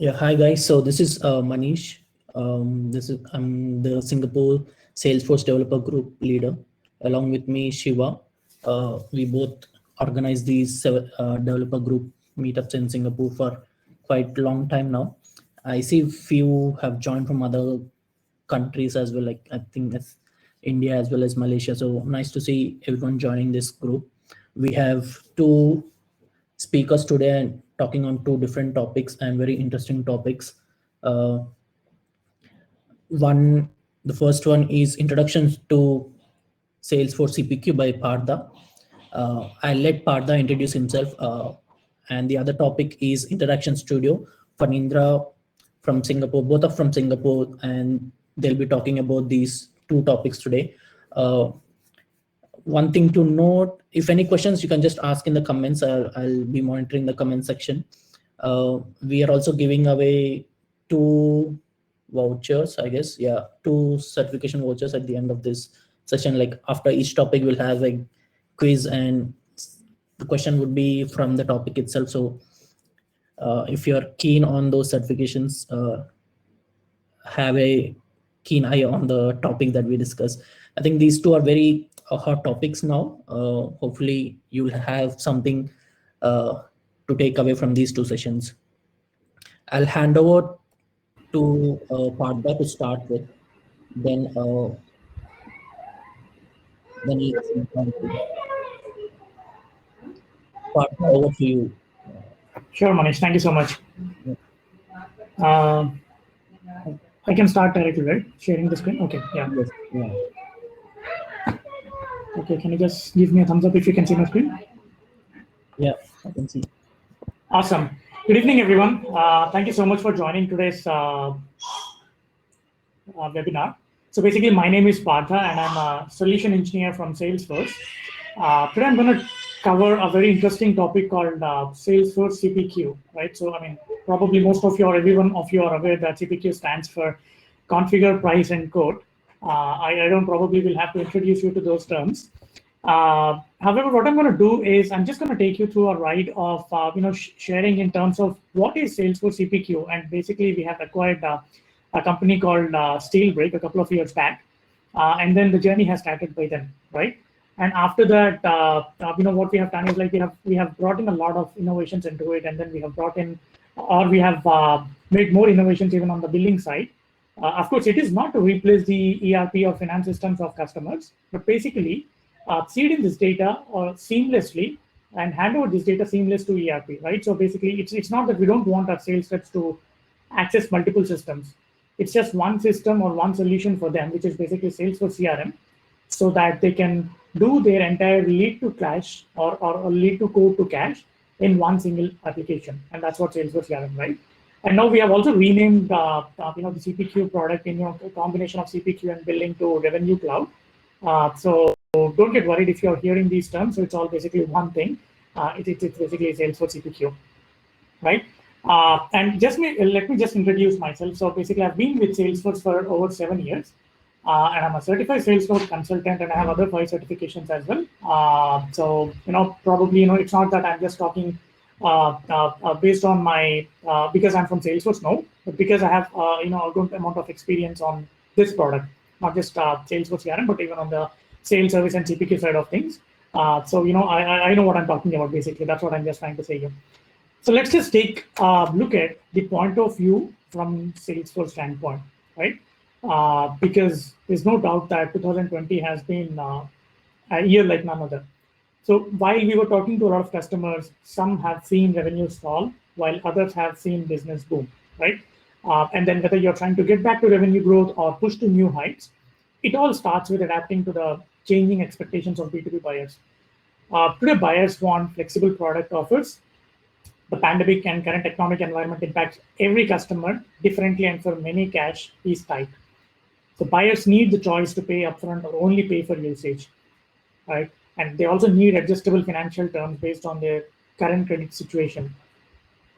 Yeah, hi guys. So this is Manish. I'm the Singapore Salesforce Developer Group leader. Along with me, Shiva. We both organize these developer group meetups in Singapore for quite a long time now. I see few have joined from other countries as well, like I think that's India as well as Malaysia. So nice to see everyone joining this group. We have two speakers today and talking on two different topics and very interesting topics. Uh, one, the first one is introductions to Salesforce CPQ by Partha. I'll let Partha introduce himself. And the other topic is Interaction Studio. Fanindra from Singapore, both are from Singapore, and they'll be talking about these two topics today. One thing to note, if any questions, you can just ask in the comments. I'll be monitoring the comment section. We are also giving away two vouchers, I guess. Yeah, two certification vouchers at the end of this session. Like after each topic, we'll have a quiz and the question would be from the topic itself. So if you're keen on those certifications, have a keen eye on the topic that we discuss. I think these two are very hot topics now. Hopefully you'll have something to take away from these two sessions. I'll hand over to Partha to start with. Then Partha, over to you. Sure, Manish. Thank you so much. I can start directly, right? Sharing the screen. Okay. Yeah. Yes, yeah. Okay. Can you just give me a thumbs up if you can see my screen? Yeah, I can see. Awesome. Good evening, everyone. Thank you so much for joining today's webinar. So basically, my name is Partha, and I'm a solution engineer from Salesforce. Today, I'm going to cover a very interesting topic called Salesforce CPQ, right? So, I mean, probably most of you or everyone of you are aware that CPQ stands for Configure, Price, and Quote. I don't probably will have to introduce you to those terms. However, what I'm going to do is I'm just going to take you through a ride of sharing in terms of what is Salesforce CPQ, and basically we have acquired a company called Steelbrick a couple of years back, and then the journey has started by then, right? And after that, what we have done is like we have brought in a lot of innovations into it, and then we have brought in, or we have made more innovations even on the billing side. Of course, it is not to replace the ERP or finance systems of customers, but basically seed in this data or seamlessly and hand over this data seamless to ERP, right? So basically, it's not that we don't want our sales reps to access multiple systems. It's just one system or one solution for them, which is basically Salesforce CRM, so that they can do their entire lead to cash or lead to quote to cash in one single application. And that's what Salesforce CRM, right? And now we have also renamed the CPQ product in a combination of CPQ and billing to Revenue Cloud. So don't get worried if you're hearing these terms. So it's all basically one thing. It's basically Salesforce CPQ, right? And let me just introduce myself. So basically, I've been with Salesforce for over 7 years. And I'm a certified Salesforce consultant, and I have other 5 certifications as well. So, probably, it's not that I'm just talking based on my, because I'm from Salesforce, no, but because I have, a good amount of experience on this product, not just Salesforce CRM, but even on the sales service and CPQ side of things. So, I know what I'm talking about, basically. That's what I'm just trying to say here. So let's just take a look at the point of view from Salesforce standpoint, right? Because there's no doubt that 2020 has been a year like none other. So while we were talking to a lot of customers, some have seen revenues fall, while others have seen business boom, right? And then whether you're trying to get back to revenue growth or push to new heights, it all starts with adapting to the changing expectations of B2B buyers. Today, buyers want flexible product offers. The pandemic and current economic environment impacts every customer differently, and for many, cash is tight. So buyers need the choice to pay upfront or only pay for usage, right? And they also need adjustable financial terms based on their current credit situation,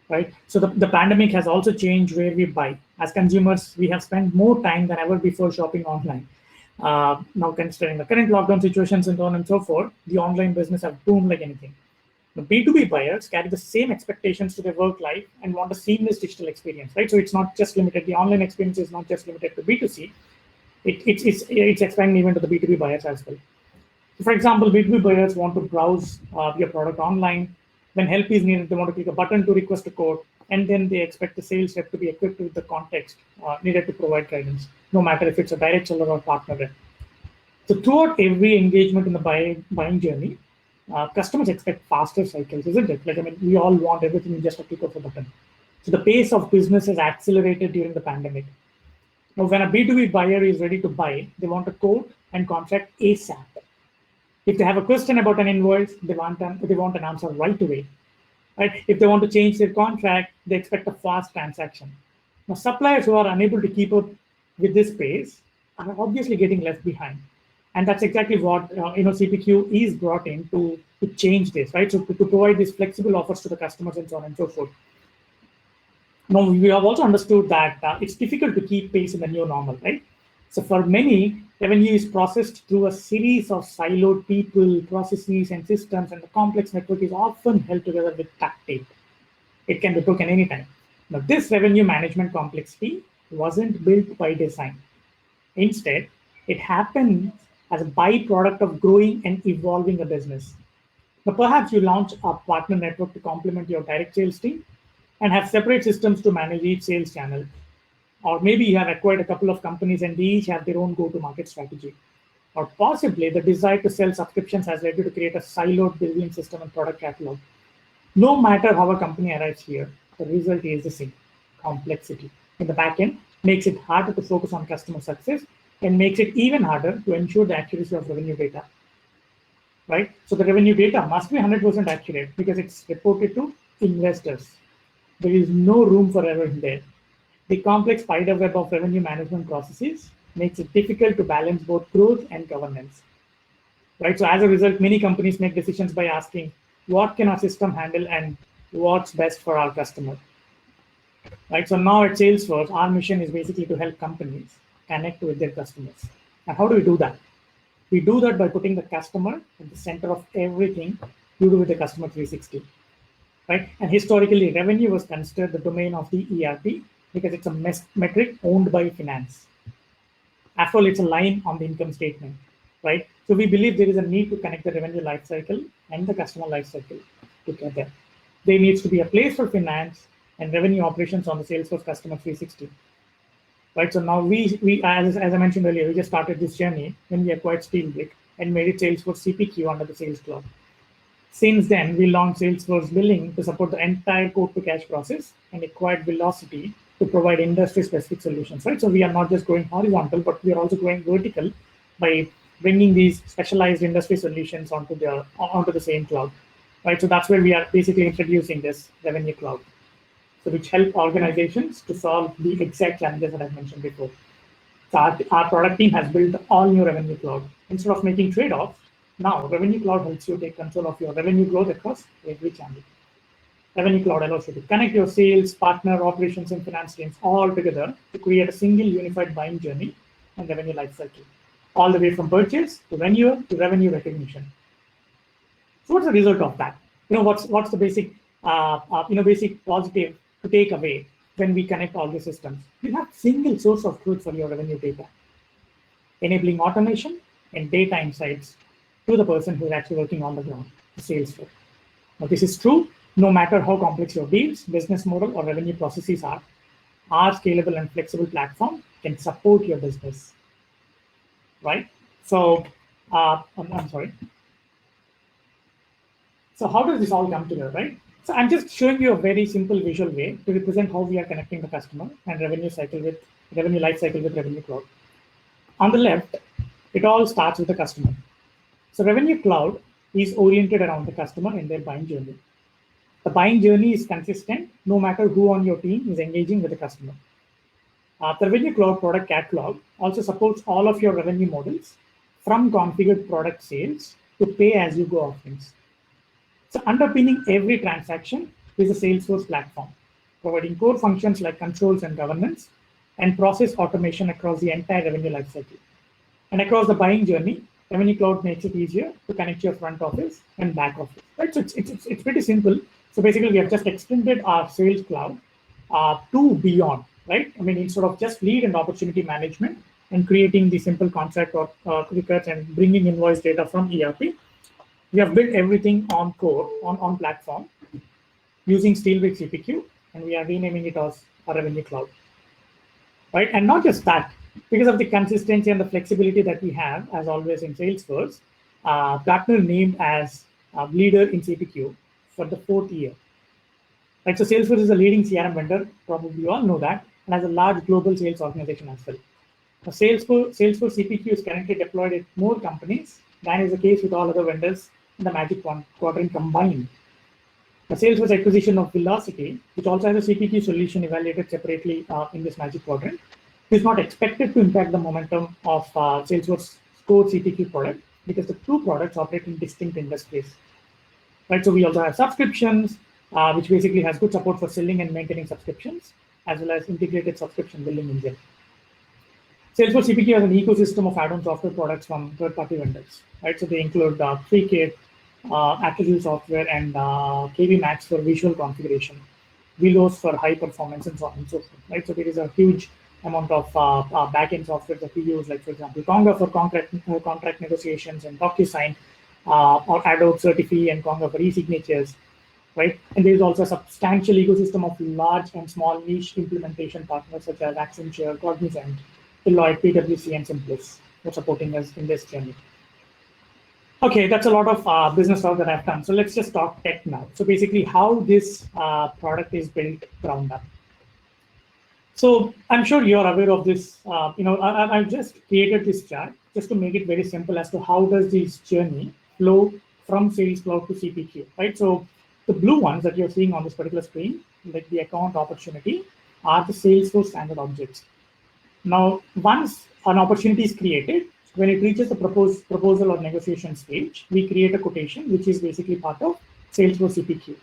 right? So the pandemic has also changed where we buy. As consumers, we have spent more time than ever before shopping online. Now, considering the current lockdown situations and so on and so forth, the online business have boomed like anything. The B2B buyers carry the same expectations to their work life and want a seamless digital experience, right? So it's not just limited, the online experience is not just limited to B2C, it's expanding even to the B2B buyers as well. So for example, B2B buyers want to browse your product online. When help is needed, they want to click a button to request a quote, and then they expect the sales rep to be equipped with the context needed to provide guidance, no matter if it's a direct seller or partner rep. So throughout every engagement in the buying journey, customers expect faster cycles, isn't it? Like, I mean, we all want everything in just a click of a button. So the pace of business has accelerated during the pandemic. Now, when a B2B buyer is ready to buy, they want a quote and contract ASAP. If they have a question about an invoice, they want an answer right away. Right? If they want to change their contract, they expect a fast transaction. Now, suppliers who are unable to keep up with this pace are obviously getting left behind. And that's exactly what CPQ is brought in to change this, right? So to provide these flexible offers to the customers and so on and so forth. Now, we have also understood that it's difficult to keep pace in the new normal, right? So for many, revenue is processed through a series of siloed people, processes, and systems, and the complex network is often held together with duct tape. It can be broken anytime. Now, this revenue management complexity wasn't built by design. Instead, it happens as a byproduct of growing and evolving a business. Now, perhaps you launch a partner network to complement your direct sales team and have separate systems to manage each sales channel. Or maybe you have acquired a couple of companies and they each have their own go-to-market strategy. Or possibly the desire to sell subscriptions has led you to create a siloed billing system and product catalog. No matter how a company arrives here, the result is the same: complexity. In the back end, makes it harder to focus on customer success and makes it even harder to ensure the accuracy of revenue data. Right? So the revenue data must be 100% accurate because it's reported to investors. There is no room for error in there. The complex spider web of revenue management processes makes it difficult to balance both growth and governance. Right? So as a result, many companies make decisions by asking, what can our system handle and what's best for our customer? Right? So now at Salesforce, our mission is basically to help companies connect with their customers. And how do we do that? We do that by putting the customer at the center of everything you do with the customer 360. Right? And historically, revenue was considered the domain of the ERP because it's a metric owned by finance. After all, it's a line on the income statement, right? So we believe there is a need to connect the revenue lifecycle and the customer lifecycle together. There needs to be a place for finance and revenue operations on the Salesforce Customer 360. Right? So now we as I mentioned earlier, we just started this journey when we acquired SteelBrick and made it Salesforce CPQ under the Sales Cloud. Since then, we launched Salesforce Billing to support the entire quote-to-cash process and acquired Velocity to provide industry-specific solutions, right? So we are not just going horizontal, but we are also going vertical by bringing these specialized industry solutions onto the same cloud, right? So that's where we are basically introducing this revenue cloud, so which help organizations to solve the exact challenges that I've mentioned before. So our product team has built all new revenue cloud. Instead of making trade-offs, now Revenue Cloud helps you take control of your revenue growth across every channel. Revenue Cloud allows you to connect your sales, partner, operations, and finance teams all together to create a single unified buying journey and revenue lifecycle, all the way from purchase to renewal to revenue recognition. So what's the result of that? What's the basic basic positive to take away when we connect all the systems? You have single source of truth for your revenue data, enabling automation and data insights to the person who is actually working on the ground, the sales floor. Now, this is true no matter how complex your deals, business model, or revenue processes are. Our scalable and flexible platform can support your business, right? So, I'm sorry. So how does this all come together, right? So I'm just showing you a very simple visual way to represent how we are connecting the customer and revenue life cycle with Revenue Cloud. On the left, it all starts with the customer. So Revenue Cloud is oriented around the customer and their buying journey. The buying journey is consistent no matter who on your team is engaging with the customer. The Revenue Cloud product catalog also supports all of your revenue models, from configured product sales to pay-as-you-go offerings. So underpinning every transaction is a Salesforce platform, providing core functions like controls and governance and process automation across the entire revenue lifecycle. And across the buying journey, Revenue Cloud makes it easier to connect your front office and back office, right? So it's pretty simple. So basically, we have just extended our Sales Cloud to beyond, right? I mean, instead of just lead and opportunity management and creating the simple contract or records and bringing invoice data from ERP, we have built everything on core, on platform, using Steelbrick CPQ, and we are renaming it as a Revenue Cloud, right? And not just that, because of the consistency and the flexibility that we have, as always in Salesforce, Gartner named as leader in CPQ for the 4th year. Right, so Salesforce is a leading CRM vendor, probably you all know that, and has a large global sales organization as well. Now, Salesforce CPQ is currently deployed at more companies than is the case with all other vendors in the Magic Quadrant combined. The Salesforce acquisition of Velocity, which also has a CPQ solution evaluated separately in this Magic Quadrant, is not expected to impact the momentum of Salesforce core CPQ product because the two products operate in distinct industries. Right, so we also have subscriptions, which basically has good support for selling and maintaining subscriptions, as well as integrated subscription billing engine. Salesforce CPQ has an ecosystem of add-on software products from third-party vendors, right? So they include FreeKit, Active software, and KB Max for visual configuration, Velos for high performance, and so on and so forth, right? So there is a huge amount of back-end software that we use, like, for example, Conga for contract negotiations, and DocuSign, or Adobe Certify and Conga for e-signatures, right? And there is also a substantial ecosystem of large and small niche implementation partners such as Accenture, Cognizant, Deloitte, PwC, and Simplis for supporting us in this journey. Okay, that's a lot of business stuff that I've done. So let's just talk tech now. So basically how this product is built ground up. So I'm sure you're aware of this. I've just created this chart just to make it very simple as to how does this journey flow from Sales Cloud to CPQ, right? So the blue ones that you're seeing on this particular screen, like the account opportunity, are the Salesforce standard objects. Now, once an opportunity is created, when it reaches the proposal or negotiation stage, we create a quotation, which is basically part of Salesforce CPQ.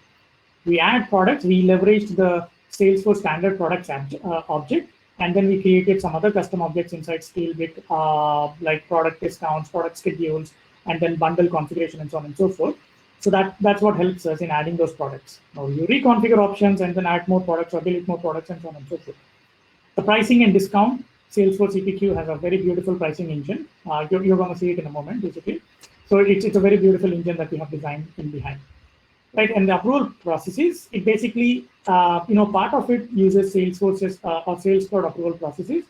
We add products, we leveraged the Salesforce standard products object, and then we created some other custom objects inside Steelbrick, like product discounts, product schedules, and then bundle configuration, and so on and so forth. So that's what helps us in adding those products. Now you reconfigure options and then add more products or delete more products, and so on and so forth. The pricing and discount, Salesforce CPQ has a very beautiful pricing engine. You're going to see it in a moment, basically. So it's a very beautiful engine that we have designed in behind. Right, and the approval processes, it basically, part of it uses Salesforce's or Sales Cloud approval processes.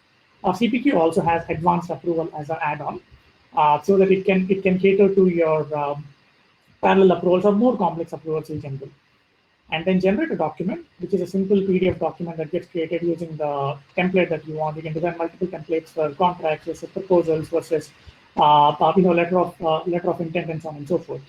CPQ also has advanced approval as an add-on, so that it can cater to your parallel approvals or more complex approvals in general. And then generate a document, which is a simple PDF document that gets created using the template that you want. You can design multiple templates for contracts versus proposals versus letter of intent, and so on and so forth.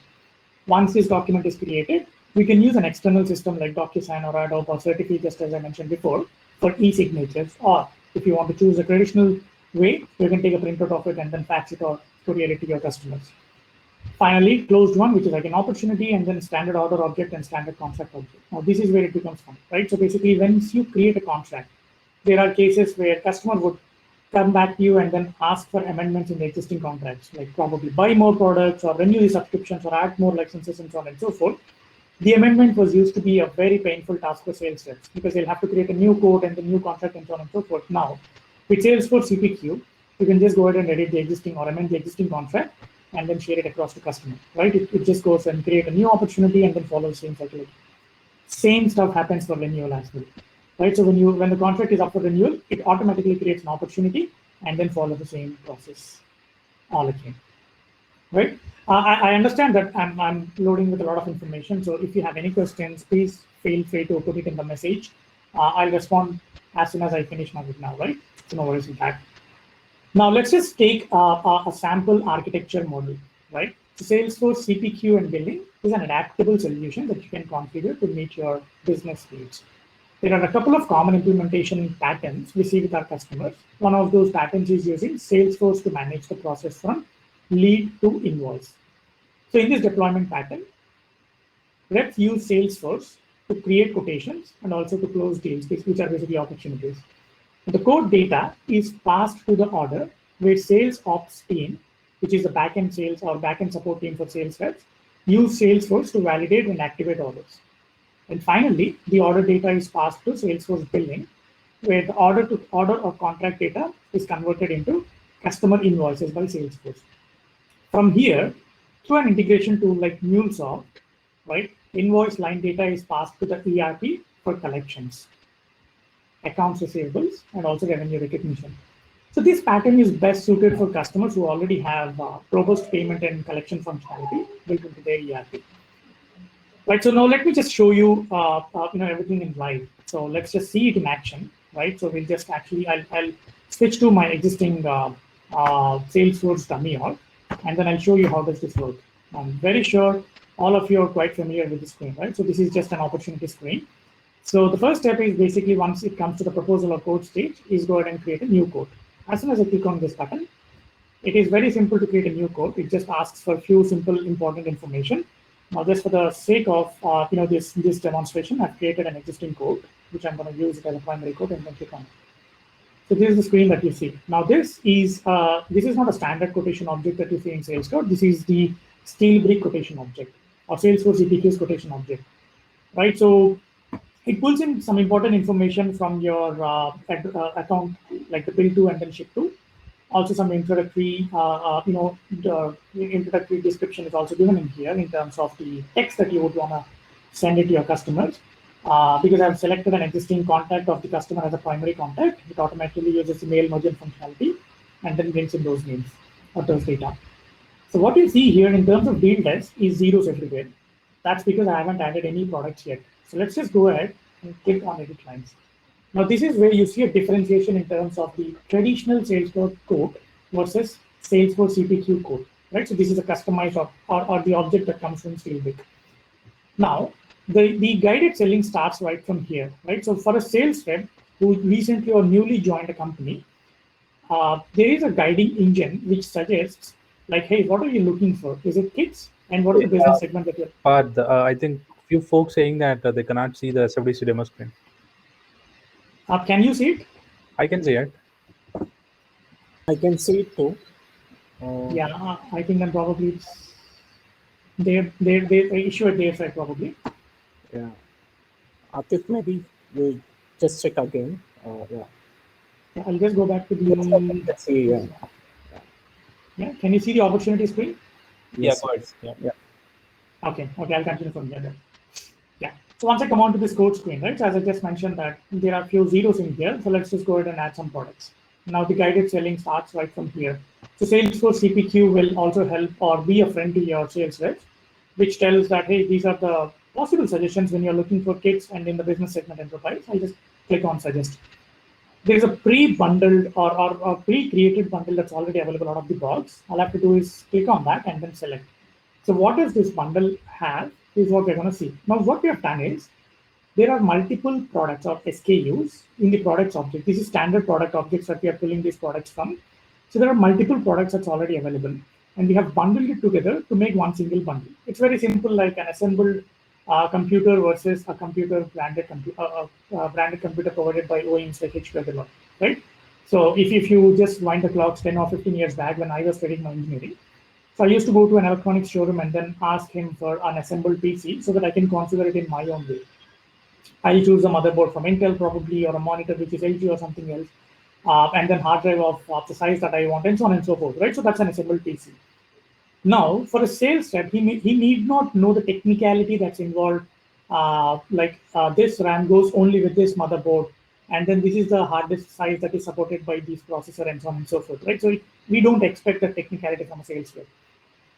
Once this document is created, we can use an external system like DocuSign or Adobe or Certify, just as I mentioned before, for e-signatures. Or if you want to choose a traditional way, you can take a printout of it and then fax it or courier it to your customers. Finally, closed one, which is like an opportunity, and then standard order object and standard contract object. Now, this is where it becomes fun, right? So basically, once you create a contract, there are cases where customer would come back to you and then ask for amendments in the existing contracts, like probably buy more products or renew the subscriptions or add more licenses and so on and so forth. The amendment was used to be a very painful task for sales reps because they'll have to create a new quote and the new contract and so on and so forth. Now, with Salesforce CPQ, you can just go ahead and edit the existing or amend the existing contract and then share it across the customer, right? It just goes and create a new opportunity and then follow the same cycle. Same stuff happens for renewal as well. Right, so when the contract is up for renewal, it automatically creates an opportunity and then follow the same process all again. Right? I understand that I'm loading with a lot of information. So if you have any questions, please feel free to put it in the message. I'll respond as soon as I finish my webinar. Right? So no worries with that. Now let's just take a sample architecture model. Right? So Salesforce CPQ and billing is an adaptable solution that you can configure to meet your business needs. There are a couple of common implementation patterns we see with our customers. One of those patterns is using Salesforce to manage the process from lead to invoice. So in this deployment pattern, reps use Salesforce to create quotations and also to close deals, which are basically opportunities. The quote data is passed to the order where sales ops team which is the backend sales or backend support team for sales reps, use Salesforce to validate and activate orders. And finally, the order data is passed to Salesforce billing, where the order or contract data is converted into customer invoices by Salesforce. From here, through an integration tool like MuleSoft, right, invoice line data is passed to the ERP for collections, accounts receivables, and also revenue recognition. So this pattern is best suited for customers who already have robust payment and collection functionality built into their ERP. Right. So now let me just show you, everything in live. So let's just see it in action. Right. So we'll just actually, I'll switch to my existing Salesforce dummy org, and then I'll show you how does this work. I'm very sure all of you are quite familiar with the screen, right? So this is just an opportunity screen. So the first step is basically once it comes to the proposal or quote stage, is go ahead and create a new quote. As soon as I click on this button, it is very simple to create a new quote. It just asks for a few simple important information. Now, just for the sake of this demonstration, I've created an existing quote, which I'm going to use as a primary quote and then click on it. So this is the screen that you see. Now, this is not a standard quotation object that you see in Sales Cloud. This is the steel brick quotation object or Salesforce CPQ's quotation object, right? So it pulls in some important information from your account, like the bill to and then ship to. Also, some introductory, the introductory description is also given in here in terms of the text that you would want to send it to your customers. Because I've selected an existing contact of the customer as a primary contact, it automatically uses the mail merging functionality and then brings in those names or those data. So what you see here in terms of deal desk is zeros everywhere. That's because I haven't added any products yet. So let's just go ahead and click on edit lines. Now, this is where you see a differentiation in terms of the traditional Salesforce quote versus Salesforce CPQ quote, right? So this is a customized or the object that comes from Steelbrick. Now, the guided selling starts right from here, right? So for a sales rep who recently or newly joined a company, there is a guiding engine which suggests, like, hey, what are you looking for? Is it kits? And what is the business segment that you're? I think few folks saying that they cannot see the SFDC demo screen. Can you see it? I can see it. I can see it too. Yeah, I think then probably it's they issue at their side probably. Yeah. Atif, maybe we'll just check again. Yeah. Yeah, I'll just go back to the. Let's see. Yeah. Yeah. Can you see the opportunity screen? Yes. Yeah. Okay. I'll continue from here then. Yeah. So once I come on to this code screen, right? So as I just mentioned that there are a few zeros in here. So let's just go ahead and add some products. Now the guided selling starts right from here. So Salesforce CPQ will also help or be a friend to your sales reps, which tells that, hey, these are the possible suggestions when you're looking for kits and in the business segment enterprise. I'll just click on suggest. There's a pre-bundled or pre-created bundle that's already available out of the box. All I have to do is click on that and then select. So what does this bundle have is what we're going to see. Now, what we have done is there are multiple products or SKUs in the products object. This is standard product objects that we are pulling these products from. So there are multiple products that's already available. And we have bundled it together to make one single bundle. It's very simple, like an assembled computer versus a computer branded computer provided by OEMs like HP, right? So if you just wind the clocks 10 or 15 years back when I was studying my engineering, so I used to go to an electronics showroom and then ask him for an assembled PC so that I can configure it in my own way. I'll choose a motherboard from Intel probably, or a monitor which is LG or something else, and then hard drive of the size that I want, and so on and so forth, right? So that's an assembled PC. Now, for a sales rep, he need not know the technicality that's involved, this RAM goes only with this motherboard, and then this is the hard disk size that is supported by this processor, and so on and so forth, right? So we don't expect the technicality from a sales rep.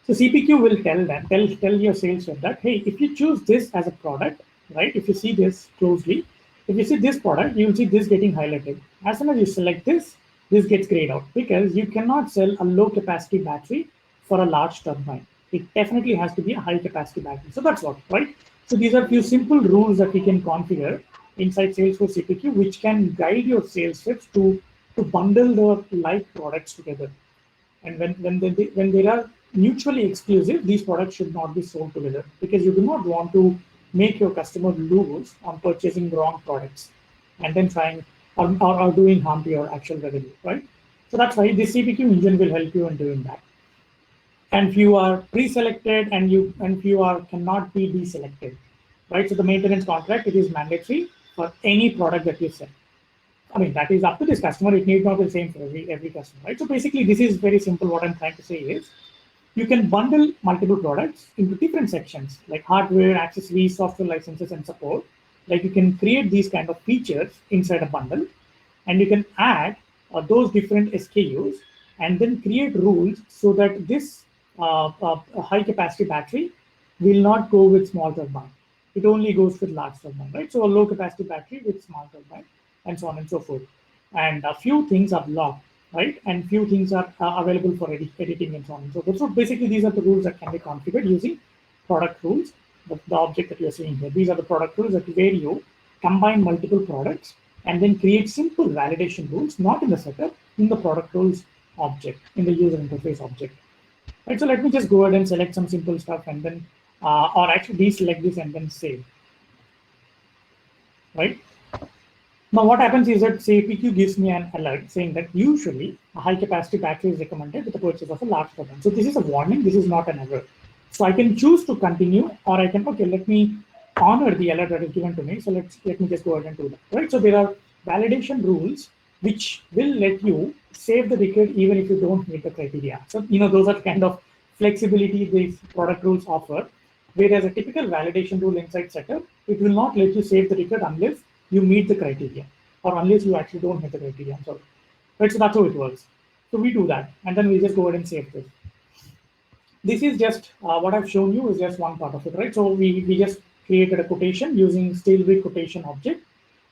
So CPQ will tell your sales rep that, hey, if you choose this as a product, right? If you see this closely, if you see this product, you will see this getting highlighted. As soon as you select this gets grayed out because you cannot sell a low capacity battery for a large turbine. It definitely has to be a high capacity battery. So that's what, right? So these are a few simple rules that we can configure inside Salesforce CPQ, which can guide your sales reps to bundle the like products together. And when they are mutually exclusive, these products should not be sold together because you do not want to make your customer lose on purchasing wrong products and then trying or doing harm to your actual revenue, right? So that's why this CPQ engine will help you in doing that. and few are pre-selected, and few are cannot be deselected, right? So the maintenance contract, it is mandatory for any product that you sell. I mean, that is up to this customer. It need not be the same for every customer, right? So basically, this is very simple. What I'm trying to say is, you can bundle multiple products into different sections like hardware, accessories, software licenses, and support. Like you can create these kind of features inside a bundle, and you can add those different SKUs and then create rules so that this high capacity battery will not go with small turbine. It only goes with large turbine, right? So a low capacity battery with small turbine, and so on and so forth. And a few things are locked, right? And few things are available for editing and so on and so forth. So basically, these are the rules that can be configured using product rules. The object that you're seeing here, these are the product rules that where you combine multiple products and then create simple validation rules, not in the setup, in the product rules object, in the user interface object. Right, so let me just go ahead and select some simple stuff and then, or actually deselect this and then save. Right. Now what happens is that CPQ gives me an alert saying that usually a high capacity battery is recommended with the purchase of a large turbine. So this is a warning, this is not an error. So I can choose to continue, or I can, okay, let me honor the alert that is given to me. So let me just go ahead and do that, right? So there are validation rules which will let you save the record even if you don't meet the criteria. So, those are kind of flexibility these product rules offer. Whereas a typical validation rule inside setup, it will not let you save the record unless you meet the criteria, or unless you actually don't meet the criteria. So, right, so that's how it works. So we do that, and then we just go ahead and save this. This is just what I've shown you is just one part of it, right? So we just created a quotation using SteelBrick quotation object,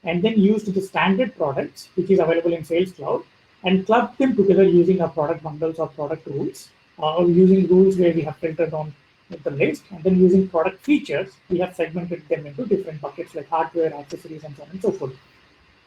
and then used the standard products, which is available in Sales Cloud, and clubbed them together using our product bundles or product rules, or using rules where we have filtered on the list, and then using product features, we have segmented them into different buckets like hardware, accessories, and so on and so forth.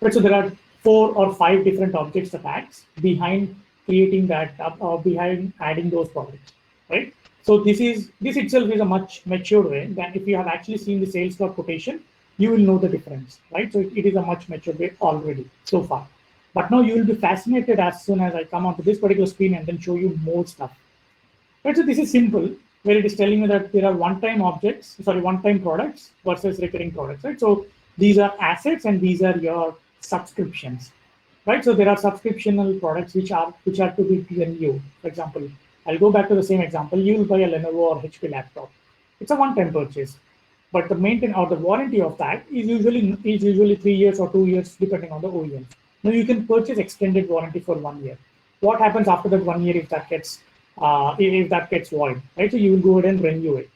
Right, so there are 4 or 5 different objects attached behind creating that, behind adding those products. Right. So this itself is a much matured way than if you have actually seen the Sales Cloud quotation, you will know the difference, right? So it is a much matured way already so far. But now you will be fascinated as soon as I come onto this particular screen and then show you more stuff. Right. So this is simple, where it is telling me that there are one-time products versus recurring products, right? So these are assets and these are your subscriptions, right? So there are subscriptional products which are to be renewed. For example, I'll go back to the same example. You will buy a Lenovo or HP laptop. It's a one-time purchase, but the maintenance or the warranty of that is usually 3 years or 2 years, depending on the OEM. Now you can purchase extended warranty for 1 year. What happens after that 1 year if that gets void, right? So you will go ahead and renew it.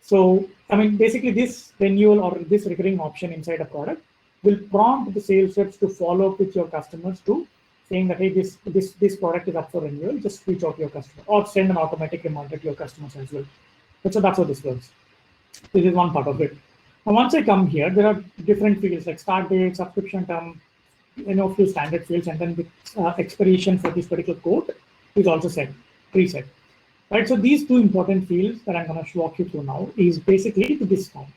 So I mean, basically this renewal or this recurring option inside a product will prompt the sales reps to follow up with your customers to saying that, hey, this product is up for renewal, just reach out to your customer, or send an automatic reminder to your customers as well. So that's how this works. This is one part of it. Now, once I come here, there are different fields like start date, subscription term, few standard fields, and then the expiration for this particular quote is also preset. Right, so these 2 important fields that I'm going to walk you through now is basically the discount.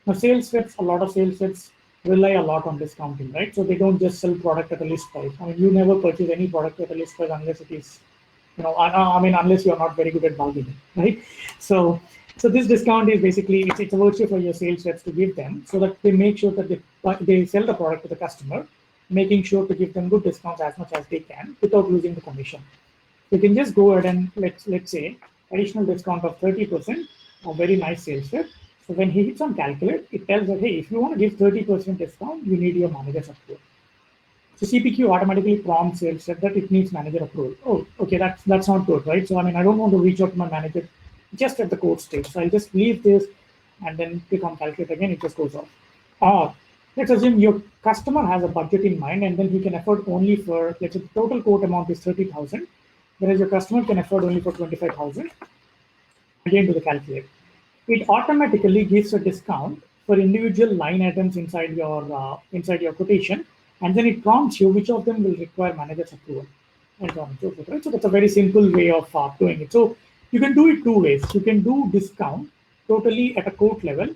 Now, a lot of sales reps rely a lot on discounting, right? So they don't just sell product at a list price. I mean, you never purchase any product at a list price unless it is, unless you're not very good at bargaining, right? So this discount is basically, it's a virtue for your sales reps to give them so that they make sure that they sell the product to the customer, making sure to give them good discounts as much as they can without losing the commission. You can just go ahead and let's say additional discount of 30%, a very nice sales rep. So when he hits on calculate, it tells that, hey, if you want to give 30% discount, you need your manager's approval. So CPQ automatically prompts sales rep that it needs manager approval. Oh, okay, that's not good, right? So I mean, I don't want to reach out to my manager just at the quote stage. So I'll just leave this and then click on calculate again, it just goes off. Or let's assume your customer has a budget in mind and then he can afford only for, let's say the total quote amount is 30,000. Whereas your customer can afford only for 25,000. Again, do the calculate. It automatically gives a discount for individual line items inside your quotation, and then it prompts you which of them will require manager's approval, and so on and so forth. Right? So that's a very simple way of doing it. So you can do it 2 ways. You can do discount totally at a quote level,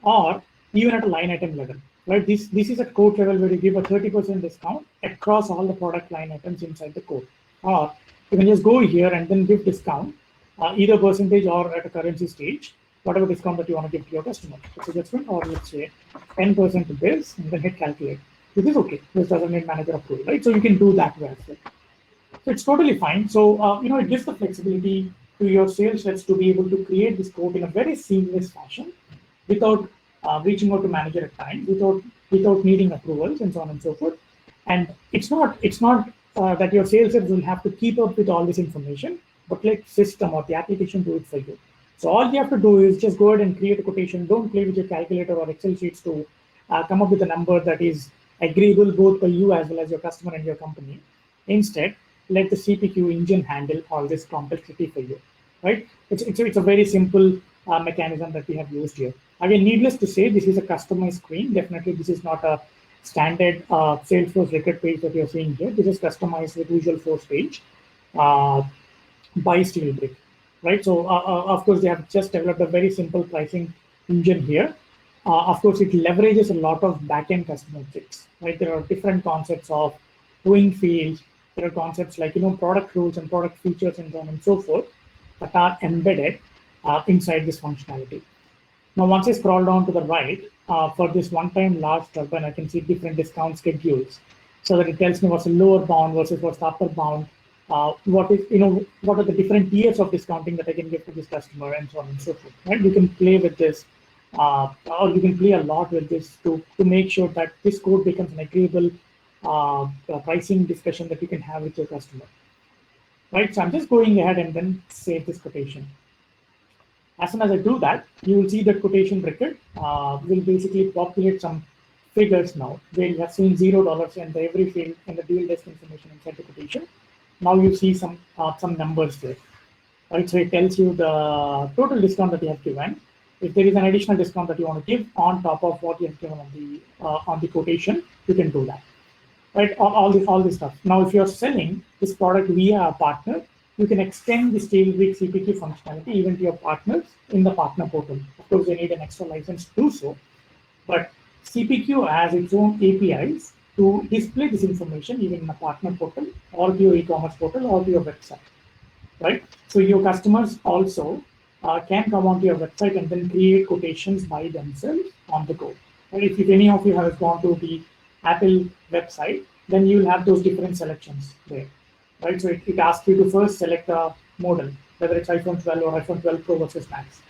or even at a line item level. Right? This is at quote level where you give a 30% discount across all the product line items inside the quote, or you can just go here and then give discount either percentage or at a currency stage, whatever discount that you want to give to your customer. It's adjustment, or let's say 10% to this, and then hit calculate. This is okay. This doesn't need manager approval, right? So you can do that way as well. So it's totally fine. So it gives the flexibility to your sales reps to be able to create this quote in a very seamless fashion, without reaching out to manager at times, without needing approvals and so on and so forth. And it's not that your sales reps will have to keep up with all this information, but let system or the application do it for you. So all you have to do is just go ahead and create a quotation. Don't play with your calculator or Excel sheets to come up with a number that is agreeable both by you as well as your customer and your company. Instead, let the CPQ engine handle all this complexity for you, right? It's a very simple mechanism that we have used here. Again, needless to say, this is a customized screen. Definitely, this is not a standard Salesforce record page that you're seeing here. This is customized with Visualforce page by SteelBrick, right? So, of course, they have just developed a very simple pricing engine here. Of course, it leverages a lot of backend customer tricks, right? There are different concepts of doing fields. There are concepts like, product rules and product features and so on and so forth that are embedded inside this functionality. Now, once I scroll down to the right, for this one-time large turbine, I can see different discount schedules, so that it tells me what's the lower bound versus what's the upper bound. What are the different tiers of discounting that I can give to this customer, and so on and so forth. Right? You can play with this, or you can play a lot with this to make sure that this code becomes an agreeable pricing discussion that you can have with your customer. Right? So I'm just going ahead and then save this quotation. As soon as I do that, you will see that Quotation Bricket will basically populate some figures now, where you have seen $0 and every field and the deal desk information inside the quotation. Now you see some numbers there, right? So it tells you the total discount that you have given. If there is an additional discount that you want to give on top of what you have given on the quotation, you can do that, right? All this stuff. Now, if you're selling this product via a partner, you can extend the SteelBrick CPQ functionality even to your partners in the partner portal. Of course, they need an extra license to do so, but CPQ has its own APIs to display this information even in a partner portal or to your e-commerce portal or to your website, right? So your customers also can come onto your website and then create quotations by themselves on the go. And if any of you have gone to the Apple website, then you'll have those different selections there. Right, so it asks you to first select a model, whether it's iPhone 12 or iPhone 12 Pro versus Max.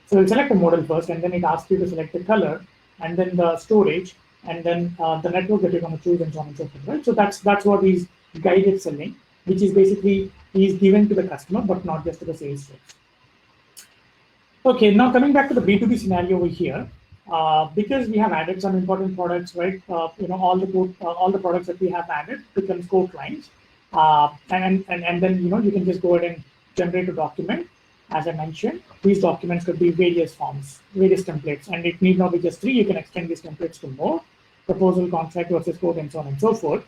So you'll select a model first, and then it asks you to select the color, and then the storage, and then the network that you're going to choose, and so on and so forth. Right, so that's what is guided selling, which is basically is given to the customer, but not just to the sales reps. Okay, now coming back to the B2B scenario over here, because we have added some important products, right? All the products that we have added become quote lines. And then you can just go ahead and generate a document. As I mentioned, these documents could be various forms, various templates, and it need not be just 3. You can extend these templates to more: proposal, contract versus quote, and so on and so forth.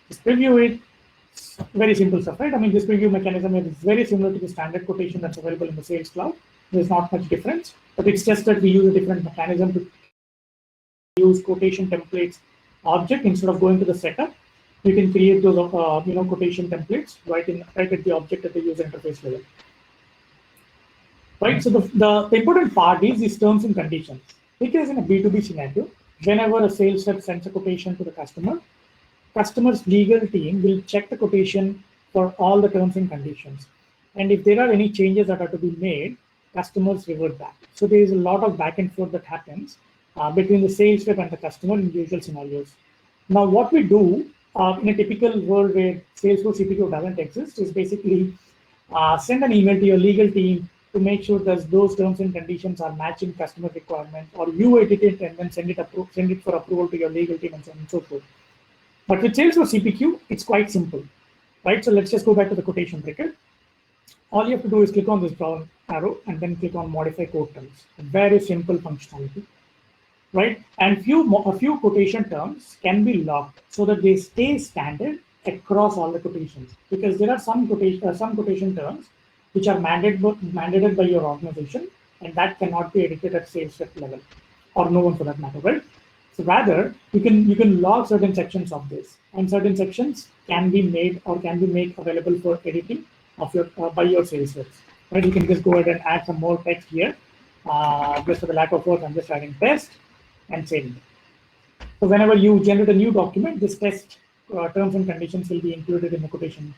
Just preview it. Very simple stuff, right? I mean, this preview mechanism is very similar to the standard quotation that's available in the Sales Cloud. There's not much difference, but it's just that we use a different mechanism to use quotation templates object instead of going to the setup. You can create those quotation templates right at the object at the user interface level. Right. So the important part is these terms and conditions, because in a B2B scenario, whenever a sales rep sends a quotation to the customer's legal team will check the quotation for all the terms and conditions. And if there are any changes that are to be made, customers revert back. So there is a lot of back and forth that happens between the sales rep and the customer in usual scenarios. Now, what we do in a typical world where Salesforce CPQ doesn't exist is basically send an email to your legal team to make sure that those terms and conditions are matching customer requirements, or you edit it and then send it for approval to your legal team, and so on and so forth. But with Salesforce CPQ, it's quite simple, right? So let's just go back to the Quotation Bricket. All you have to do is click on this brown arrow and then click on Modify Quote Terms. A very simple functionality, right? And a few quotation terms can be locked so that they stay standard across all the quotations, because there are some quotation terms which are mandated by your organization, and that cannot be edited at sales rep level, or no one for that matter, right? So rather, you can log certain sections of this, and certain sections can be made available for editing of by your sales reps. right? You can just go ahead and add some more text here. Just for the lack of words, I'm just writing test and saving it. So whenever you generate a new document, this test terms and conditions will be included in the quotation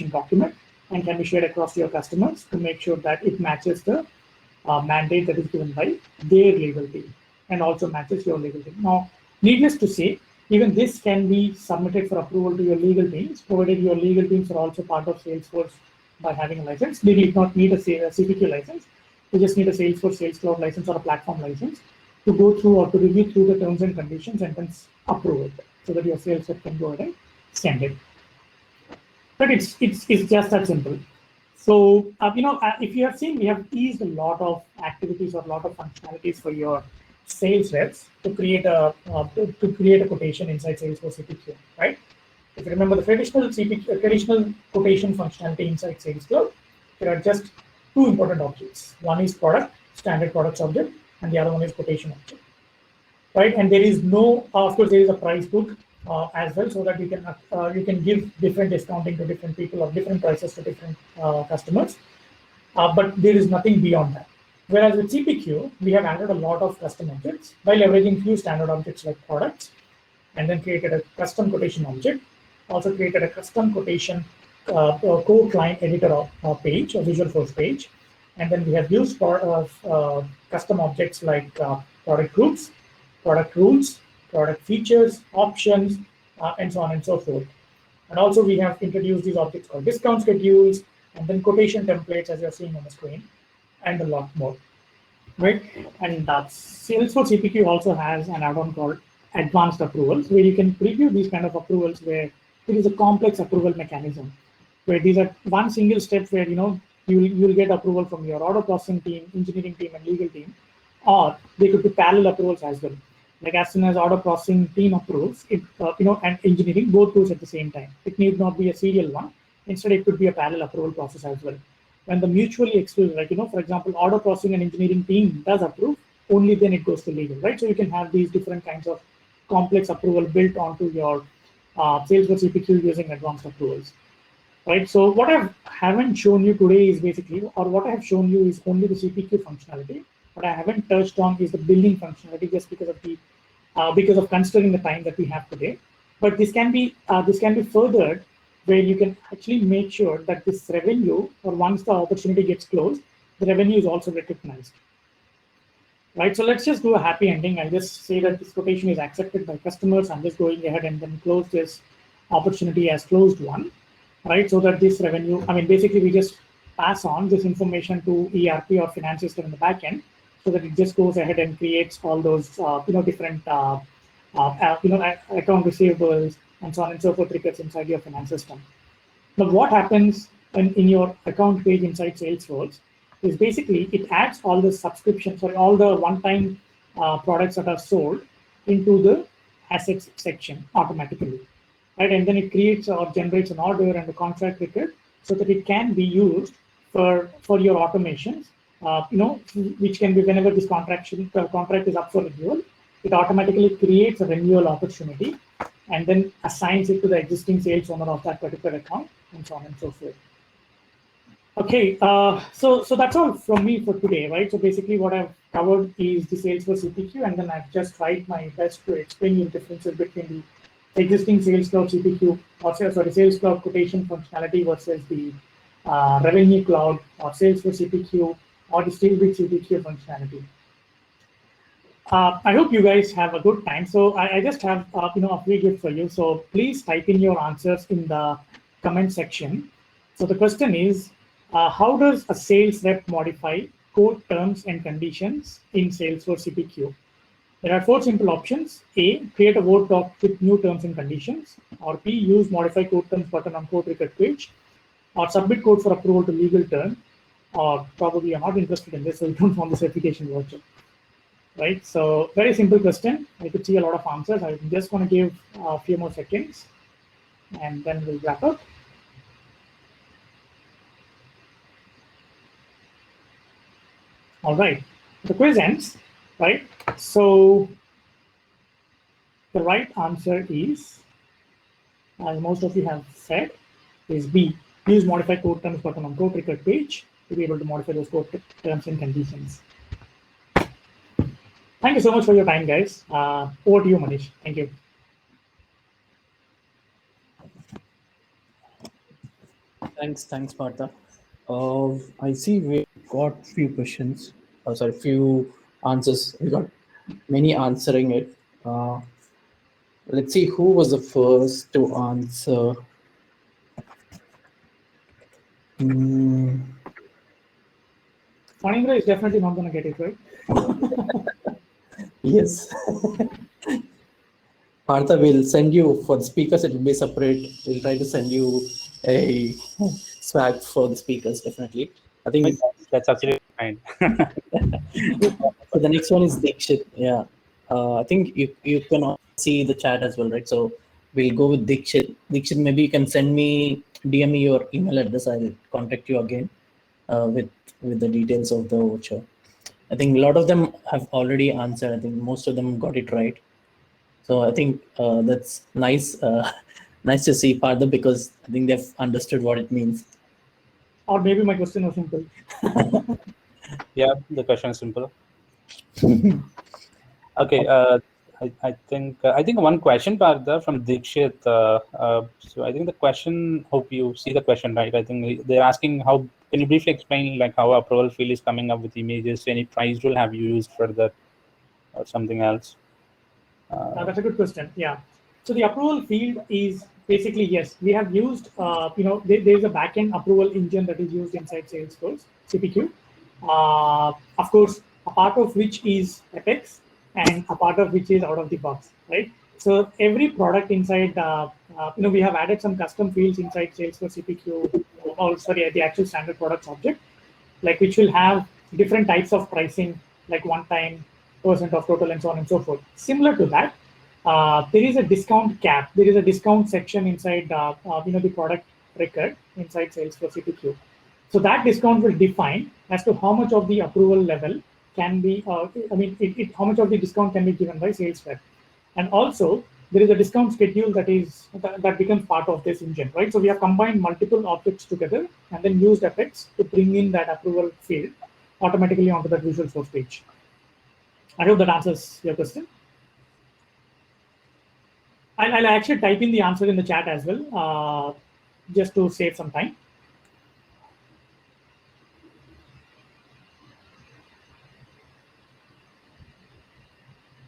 document and can be shared across your customers to make sure that it matches the mandate that is given by their legal team and also matches your legal team. Now, needless to say, even this can be submitted for approval to your legal teams, provided your legal teams are also part of Salesforce by having a license. They do not need a CPQ license. They just need a Salesforce Sales Cloud license or a platform license to go through or to review through the terms and conditions and then approve it so that your sales rep can go ahead and send it. But it's just that simple. So, if you have seen, we have eased a lot of activities or a lot of functionalities for your sales reps to create a quotation inside Salesforce CPQ, right? If you remember the traditional quotation functionality inside Sales Cloud, there are just two important objects. One is product, standard products object, and the other one is quotation object, right? And there is no, of course, there is a price book as well, so that you can give different discounting to different people or different prices to different customers. But there is nothing beyond that. Whereas with CPQ, we have added a lot of custom objects by leveraging few standard objects like products, and then created a custom quotation object. Also created a custom quotation code line editor page, a Visual Force page. And then we have used custom objects like product groups, product rules, product features, options, and so on and so forth. And also we have introduced these objects called discount schedules, and then quotation templates, as you're seeing on the screen, and a lot more, right? And Salesforce CPQ also has an add-on called advanced approvals, where you can preview these kind of approvals where it is a complex approval mechanism, where these are one single step where you'll get approval from your order processing team, engineering team, and legal team, or they could be parallel approvals as well. Like as soon as order processing team approves, it and engineering both goes at the same time. It need not be a serial one. Instead, it could be a parallel approval process as well. When the mutually exclusive, like for example, order processing and engineering team does approve, only then it goes to legal, right? So you can have these different kinds of complex approval built onto your Salesforce CPQ using advanced approvals, right? So what I haven't shown you today is basically, or what I have shown you is only the CPQ functionality. What I haven't touched on is the billing functionality, just because of considering the time that we have today. But this can be furthered, where you can actually make sure that this revenue, or once the opportunity gets closed, the revenue is also recognized, right? So let's just do a happy ending. I'll just say that this quotation is accepted by customers. I'm just going ahead and then close this opportunity as closed one, right? So that this revenue, basically we just pass on this information to ERP or finance system in the backend, so that it just goes ahead and creates all those different account receivables and so on and so forth records inside your finance system. Now, what happens in your account page inside Salesforce is basically it adds all the subscriptions or all the one-time products that are sold into the assets section automatically, right? And then it creates or generates an order and a contract record, so that it can be used for your automations. Which can be whenever this contract is up for renewal, it automatically creates a renewal opportunity and then assigns it to the existing sales owner of that particular account, and so on and so forth. Okay, so that's all from me for today, right? So basically what I've covered is the Salesforce CPQ, and then I've just tried my best to explain the differences between the existing Sales Cloud CPQ, or Sales Cloud quotation functionality versus the Revenue Cloud or Salesforce CPQ or the Steelbit CPQ functionality. I hope you guys have a good time. So I just have a free gift for you. So please type in your answers in the comment section. So the question is, how does a sales rep modify quote terms and conditions in Salesforce CPQ? There are 4 simple options. A, create a Word doc with new terms and conditions. Or B, use modify quote terms button on quote record page. Or submit quote for approval to legal term. Or probably you're not interested in this, so you don't want the certification voucher, right? So very simple question. I could see a lot of answers. I'm just going to give a few more seconds, and then we'll wrap up. All right, the quiz ends, right? So the right answer is, as most of you have said, is B. use modify quote terms button on quote record page to be able to modify those quote terms and conditions. Thank you so much for your time, guys. Over to you, Manish. Thank you. Thanks, Partha. I see we got few questions. Few answers. We got many answering it. Let's see who was the first to answer. Fanindra is definitely not going to get it right. Yes. Partha, we'll send you for the speakers. It will be separate. We'll try to send you a swag for the speakers. Definitely. I think That's absolutely fine. so the next one is Dikshit. Yeah. I think you can see the chat as well, right? So we'll go with Dikshit. Dikshit, maybe you can send me, DM me your email address. I'll contact you again with the details of the voucher. I think a lot of them have already answered. I think most of them got it right. So I think that's nice. Nice to see Partha, because I think they've understood what it means. Or maybe my question was simple. Yeah, the question is simple. Okay, I think one question, Partha, from Dikshit. So I think the question, hope you see the question right. I think they're asking how, can you briefly explain like how approval field is coming up with images? Any price rule have you used for that or something else? That's a good question. Yeah. So the approval field is basically, yes, we have used, there's a backend approval engine that is used inside Salesforce CPQ. Of course, a part of which is Apex and a part of which is out of the box, right? So every product inside, we have added some custom fields inside Salesforce CPQ, the actual standard products object, like which will have different types of pricing, like one-time, percent of total, and so on and so forth. Similar to that, there is a discount cap. There is a discount section inside, the product record inside Salesforce CPQ. So that discount will define as to how much of the approval level can be, how much of the discount can be given by sales rep. And also, there is a discount schedule that becomes part of this engine, right? So we have combined multiple objects together and then used Apex to bring in that approval field automatically onto that Visual Source page. I hope that answers your question. I'll actually type in the answer in the chat as well, just to save some time.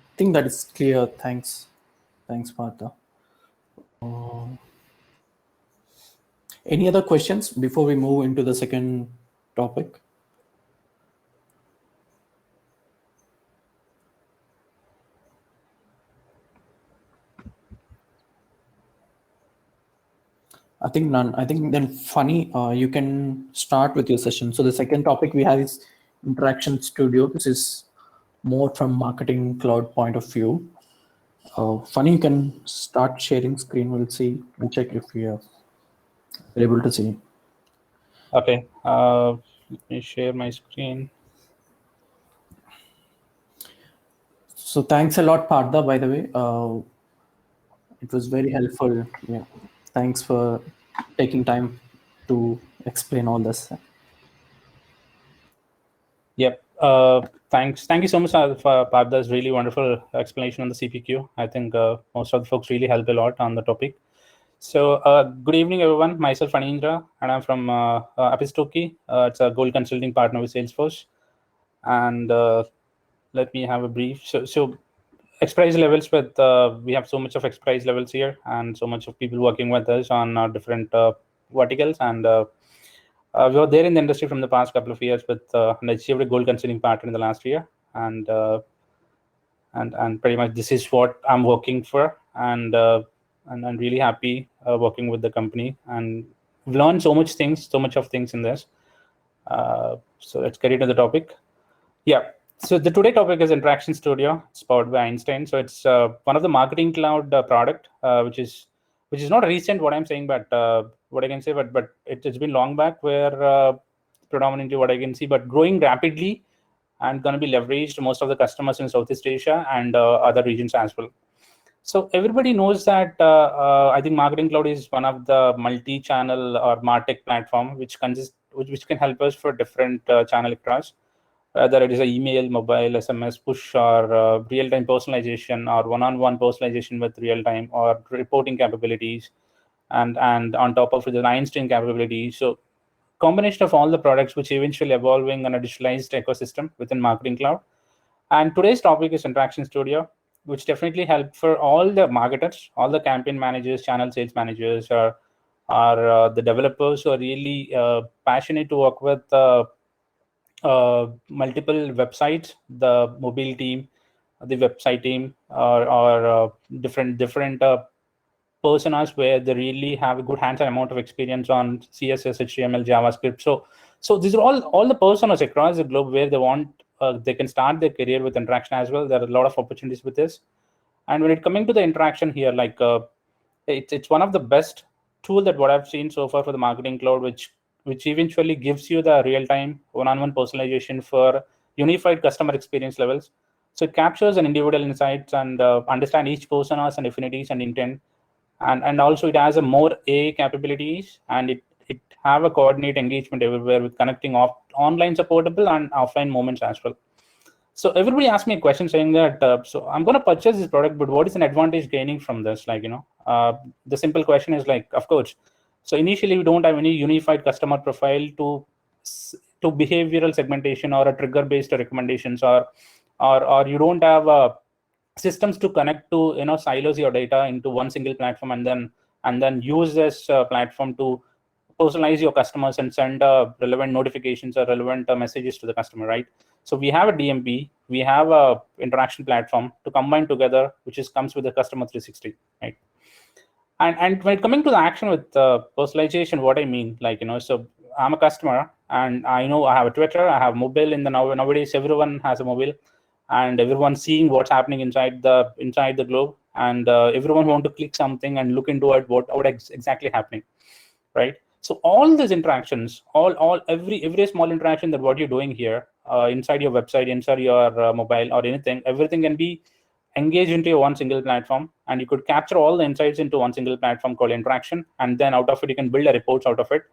I think that is clear. Thanks, Partha. Any other questions before we move into the second topic? I think none. I think then Funny, you can start with your session. So the second topic we have is Interaction Studio. This is more from Marketing Cloud point of view. Funny, you can start sharing screen. We'll see. We'll check if we are able to see. Okay. Let me share my screen. So thanks a lot, Partha, by the way. It was very helpful. Yeah. Thanks for taking time to explain all this. Yep. Thanks. Thank you so much for Partha's really wonderful explanation on the CPQ. I think most of the folks really helped a lot on the topic. So good evening, everyone. Myself, Fanindra, and I'm from Apistoki. It's a gold consulting partner with Salesforce. And let me have a brief. So expertise levels with, we have so much of expertise levels here and so much of people working with us on different verticals. And we were there in the industry from the past couple of years with and achieved a gold consulting partner in the last year. And pretty much this is what I'm working for. And I'm really happy working with the company. And we've learned so much of things in this. So let's get into the topic. Yeah. So the today topic is Interaction Studio. It's powered by Einstein. So it's one of the Marketing Cloud product, which is not recent. What I'm saying, but what I can say, but it's been long back where predominantly what I can see, but growing rapidly and going to be leveraged most of the customers in Southeast Asia and other regions as well. So everybody knows that I think Marketing Cloud is one of the multi-channel or MarTech platform which can help us for different channel across, whether it is a email, mobile, SMS, push, or real-time personalization, or one-on-one personalization with real-time, or reporting capabilities, and on top of it, the line string capabilities. So combination of all the products which eventually evolving on a digitalized ecosystem within Marketing Cloud. And today's topic is Interaction Studio, which definitely help for all the marketers, all the campaign managers, channel sales managers, or the developers who are really passionate to work with multiple websites, the mobile team, the website team, or different personas where they really have a good hands-on amount of experience on CSS, HTML, JavaScript. So these are all the personas across the globe where they want they can start their career with interaction as well. There are a lot of opportunities with this. And when it coming to the interaction here, like it's one of the best tool that what I've seen so far for the Marketing Cloud, which eventually gives you the real-time one-on-one personalization for unified customer experience levels. So it captures an individual insights and understand each personas and affinities and intent. And also it has a more AI capabilities, and it have a coordinate engagement everywhere with connecting online supportable and offline moments as well. So everybody asked me a question saying that, so I'm going to purchase this product, but what is an advantage gaining from this? Like, the simple question is like, of course. So initially we don't have any unified customer profile to behavioral segmentation or a trigger-based recommendations, or you don't have systems to connect to silos your data into one single platform and then use this platform to personalize your customers and send relevant notifications or relevant messages to the customer, right? So we have a DMP, we have a interaction platform to combine together, which comes with the customer 360, right? And when coming to the action with personalization, what I mean, like, so I'm a customer and I know I have a Twitter, I have mobile. Nowadays everyone has a mobile, and everyone's seeing what's happening inside the globe, and everyone want to click something and look into it, what exactly happening, right? So all these interactions, every small interaction that what you're doing here inside your website, inside your mobile or anything, everything can be engaged into one single platform, and you could capture all the insights into one single platform called interaction, and then out of it you can build a reports out of it.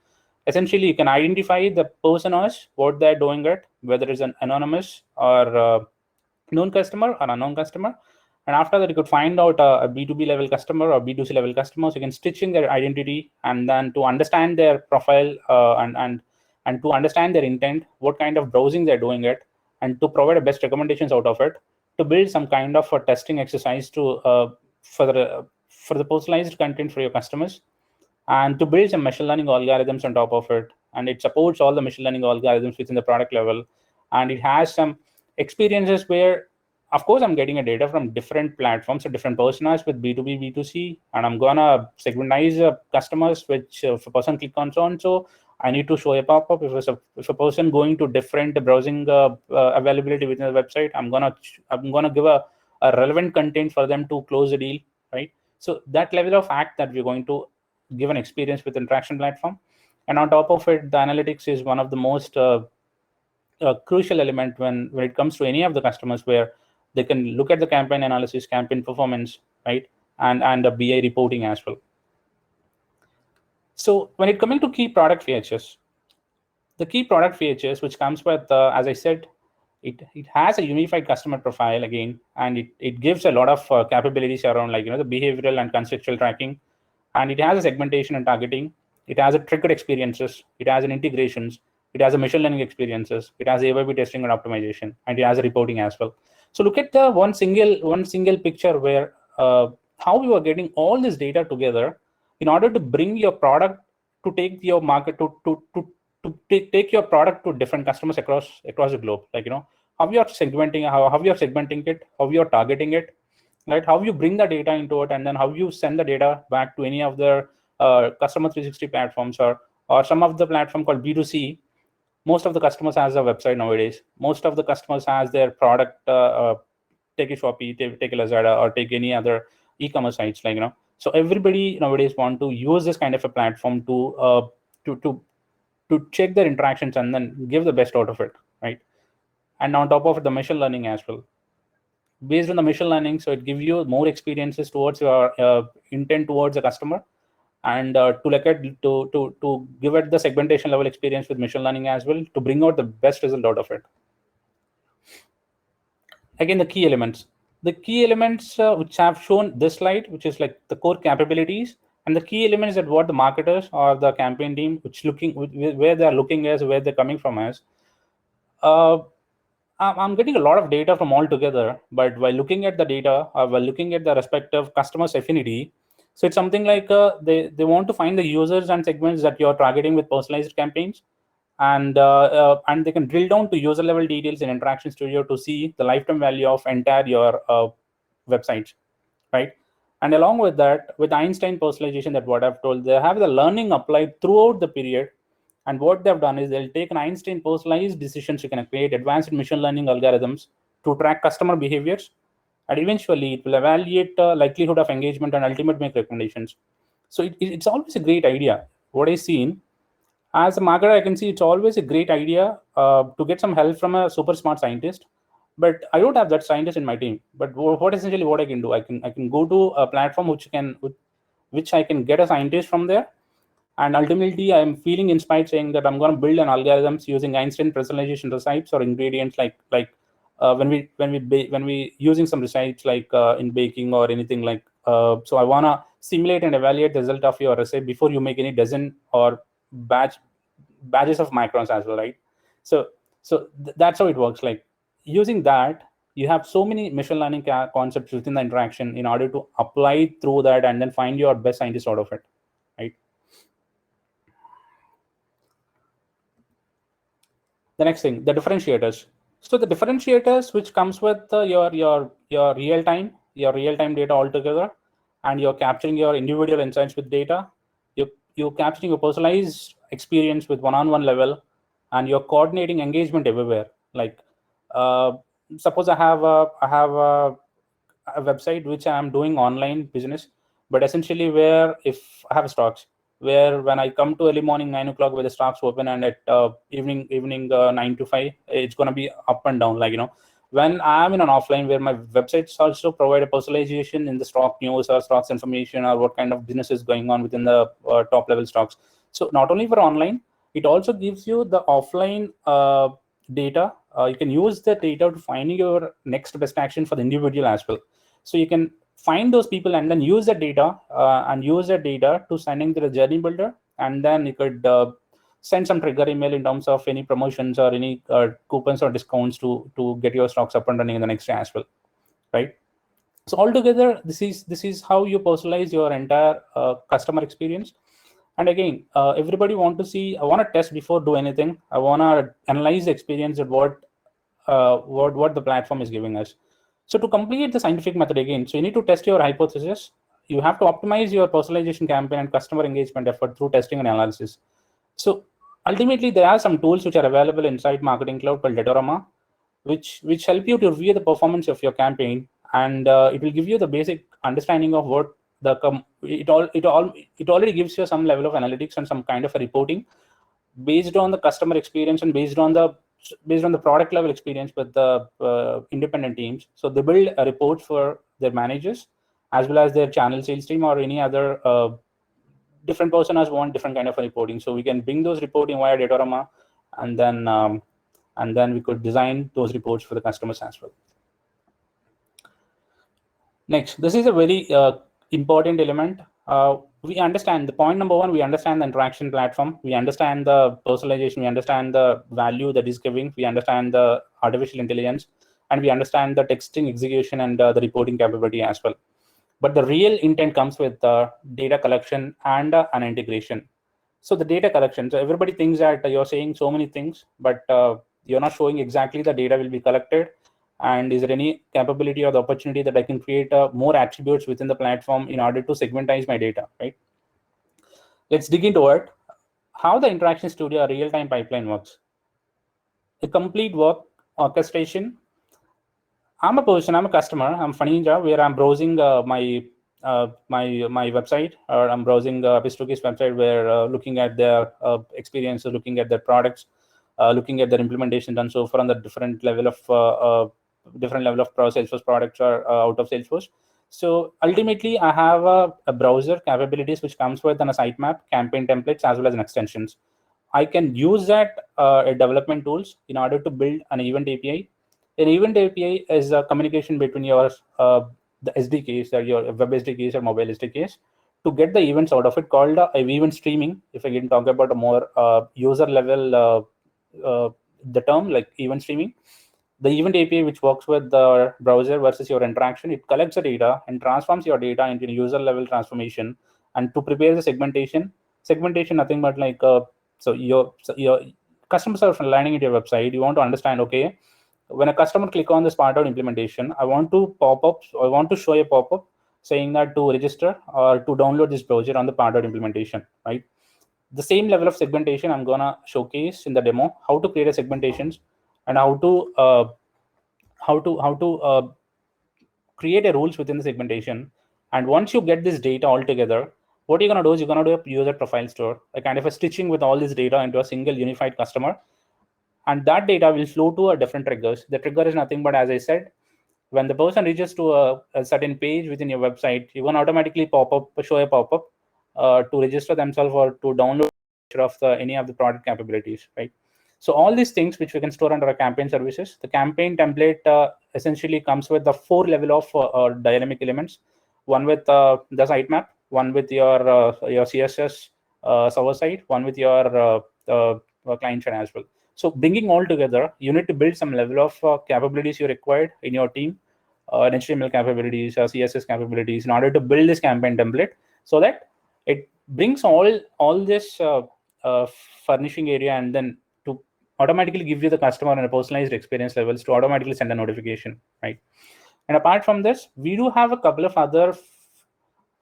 Essentially, you can identify the personas, what they're doing it, whether it's an anonymous or known customer or unknown customer. And after that, you could find out a B2B level customer or B2C level customer. So you can stitch in their identity, and then to understand their profile and to understand their intent, what kind of browsing they're doing it, and to provide a best recommendations out of it, to build some kind of a testing exercise to for the personalized content for your customers, and to build some machine learning algorithms on top of it. And it supports all the machine learning algorithms within the product level, and it has some experiences where, of course, I'm getting a data from different platforms, so different personas with B2B, B2C, and I'm gonna segmentize customers, which if a person click on so I need to show a pop-up. If a person going to different browsing availability within the website, I'm gonna give a relevant content for them to close the deal, right? So that level of act that we're going to give an experience with interaction platform. And on top of it, the analytics is one of the most crucial element when it comes to any of the customers, where they can look at the campaign analysis, campaign performance, right, and the BI reporting as well. So when it coming to key product features, the key product features which comes with, as I said, it has a unified customer profile again, and it gives a lot of capabilities around, like, the behavioral and contextual tracking, and it has a segmentation and targeting. It has a triggered experiences. It has an integrations. It has a machine learning experiences. It has A/B testing and optimization, and it has a reporting as well. So look at the one single picture where how you are getting all this data together in order to bring your product to take your market to take your product to different customers across the globe. Like, how you are segmenting, how you are segmenting it, how you are targeting it, right? How you bring the data into it, and then how you send the data back to any of the customer 360 platforms, or some of the platform called B2C. Most of the customers has a website nowadays. Most of the customers has their product, take a Shopee, take a Lazada, or take any other e-commerce sites, like, So everybody nowadays want to use this kind of a platform to check their interactions and then give the best out of it, right? And on top of it, the machine learning as well. based on the machine learning, so it gives you more experiences towards your intent towards the customer, and to look at to give it the segmentation level experience with machine learning as well to bring out the best result out of it. Again, the key elements which have shown this slide, which is like the core capabilities, and the key elements that what the marketers or the campaign team where they're looking as, where they're coming from as. I'm getting a lot of data from all together, but while looking at the data, while looking at the respective customers' affinity, so it's something like they want to find the users and segments that you're targeting with personalized campaigns, and they can drill down to user level details in Interaction Studio to see the lifetime value of entire your websites, right? And along with that, with Einstein personalization, that what I've told, they have the learning applied throughout the period. And what they've done is they'll take an Einstein personalized decisions. You can create advanced machine learning algorithms to track customer behaviors, and eventually it will evaluate likelihood of engagement and ultimate make recommendations. So it's always a great idea. What I've seen as a marketer, I can see it's always a great idea to get some help from a super smart scientist. But I don't have that scientist in my team. But what essentially what I can do, I can go to a platform which I can get a scientist from there. And ultimately, I'm feeling inspired, saying that I'm going to build an algorithms using Einstein personalization recipes or ingredients like when we using some recipes like in baking or anything like. So I want to simulate and evaluate the result of your recipe before you make any dozen or batches of macrons as well, right? So that's how it works. Like using that, you have so many machine learning concepts within the interaction in order to apply through that and then find your best scientist out of it, right? The next thing, the differentiators. So the differentiators which comes with your real-time data altogether, and you're capturing your individual insights with data. You're capturing your personalized experience with one-on-one level, and you're coordinating engagement everywhere. Like suppose I have a website which I'm doing online business, but essentially where if I have stocks, where when I come to early morning 9 o'clock where the stocks open, and at evening 9 to 5, it's going to be up and down. Like, when I'm in an offline where my websites also provide a personalization in the stock news or stocks information or what kind of business is going on within the top level stocks. So not only for online, it also gives you the offline data. You can use the data to find your next best action for the individual as well. So you can find those people and then use that data to sending to the journey builder, and then you could send some trigger email in terms of any promotions or any coupons or discounts to get your stocks up and running in the next day as well, right? So altogether, this is how you personalize your entire customer experience. And again, everybody want to see, I want to test before do anything. I want to analyze the experience of what the platform is giving us. So to complete the scientific method again, so you need to test your hypothesis. You have to optimize your personalization campaign and customer engagement effort through testing and analysis. So ultimately, there are some tools which are available inside Marketing Cloud called Datorama, which help you to review the performance of your campaign, and it will give you the basic understanding of what it already gives you some level of analytics and some kind of a reporting based on the customer experience and based on the product level experience with the independent teams. So they build a report for their managers as well as their channel sales team or any other different personas want different kind of a reporting. So we can bring those reporting via Datorama, and then we could design those reports for the customers as well. Next, this is a very important element. We understand the point number one, we understand the interaction platform, we understand the personalization, we understand the value that is giving, we understand the artificial intelligence, and we understand the texting execution and the reporting capability as well. But the real intent comes with data collection and an integration. So the data collection, so everybody thinks that you're saying so many things, but you're not showing exactly the data will be collected. And is there any capability or the opportunity that I can create more attributes within the platform in order to segmentize my data, right? Let's dig into it. How the Interaction Studio real-time pipeline works. The complete work orchestration. I'm a customer, I'm Faninja, where I'm browsing my website, or I'm browsing Bistoki's website, where looking at their experiences, looking at their products, looking at their implementation done so far on the different level of different level of Salesforce products are out of Salesforce. So ultimately, I have a browser capabilities which comes with a sitemap, campaign templates, as well as an extensions. I can use that development tools in order to build an event API. An event API is a communication between your the SDKs, or your web SDKs or mobile SDKs, to get the events out of it, called event streaming. If I can talk about a more user level, the term like event streaming. The event API, which works with the browser versus your interaction, it collects the data and transforms your data into a user level transformation. And to prepare the segmentation, nothing but like so your customers are landing into your website. You want to understand, okay, when a customer click on this part of implementation, I want to show a pop-up saying that to register or to download this browser on the part of implementation, right? The same level of segmentation I'm gonna showcase in the demo, how to create a segmentations and how to create a rules within the segmentation. And once you get this data all together, what you're gonna do is you're gonna do a user profile store, a kind of a stitching with all this data into a single unified customer. And that data will flow to a different triggers. The trigger is nothing but, as I said, when the person reaches to a certain page within your website, you're gonna automatically show a pop-up to register themselves or to download of any of the product capabilities, right? So all these things which we can store under our campaign services. The campaign template essentially comes with the 4 level of dynamic elements. One with the sitemap, one with your CSS server side, one with your client side as well. So bringing all together, you need to build some level of capabilities you required in your team, HTML capabilities, CSS capabilities, in order to build this campaign template, so that it brings all this furnishing area, and then to automatically give you the customer and a personalized experience levels to automatically send a notification, right? And apart from this, we do have a couple of other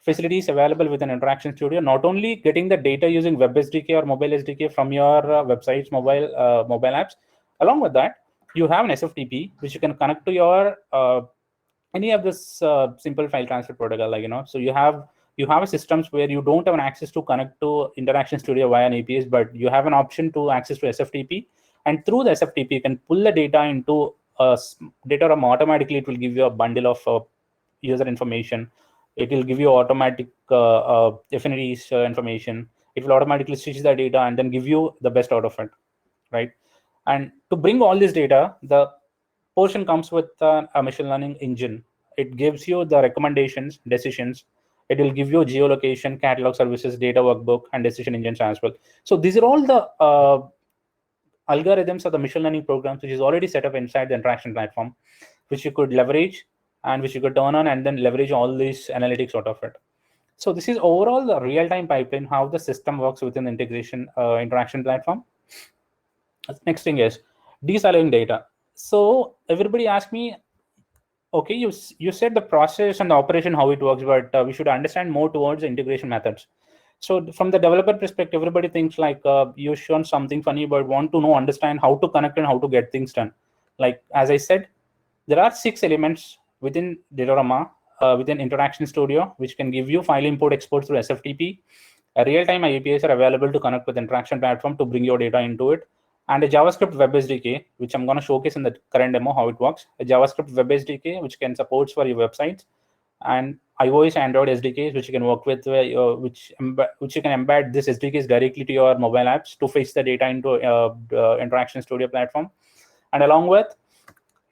facilities available within Interaction Studio. Not only getting the data using Web SDK or Mobile SDK from your websites, mobile apps. Along with that, you have an SFTP which you can connect to your any of this simple file transfer protocol, like So you have a systems where you don't have an access to connect to Interaction Studio via an APIs, but you have an option to access to SFTP, and through the SFTP you can pull the data into data room. Automatically it will give you a bundle of user information. It will give you automatic affinities information. It will automatically stitch the data and then give you the best out of it, right? And to bring all this data, the portion comes with a machine learning engine. It gives you the recommendations, decisions. It will give you geolocation, catalog services, data workbook, and decision engines as well. So these are all the algorithms or the machine learning programs which is already set up inside the interaction platform, which you could leverage and which you could turn on and then leverage all these analytics out of it. So this is overall the real-time pipeline, how the system works within the integration interaction platform. Next thing is de-siloing data. So everybody asked me, okay, you said the process and the operation, how it works, but we should understand more towards the integration methods. So from the developer perspective, everybody thinks like you've shown something funny, but want to understand how to connect and how to get things done. Like, as I said, there are 6 elements within Datorama, within Interaction Studio, which can give you file import export through SFTP. Real-time APIs are available to connect with interaction platform to bring your data into it. And a JavaScript Web SDK, which I'm going to showcase in the current demo how it works. A JavaScript Web SDK, which can support for your websites, and iOS, Android SDKs, which you can work with, which you can embed this SDKs directly to your mobile apps to fetch the data into Interaction Studio platform, and along with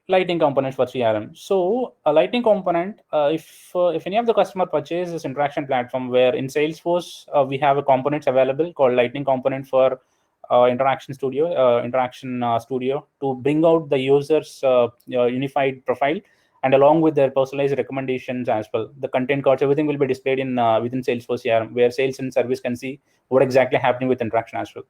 Lightning components for CRM. So a Lightning component, if any of the customer purchases this interaction platform, where in Salesforce we have a components available called Lightning component for Interaction Studio, Studio to bring out the user's unified profile, and along with their personalized recommendations as well. The content cards, everything will be displayed in within Salesforce CRM, where sales and service can see what exactly happening with interaction as well,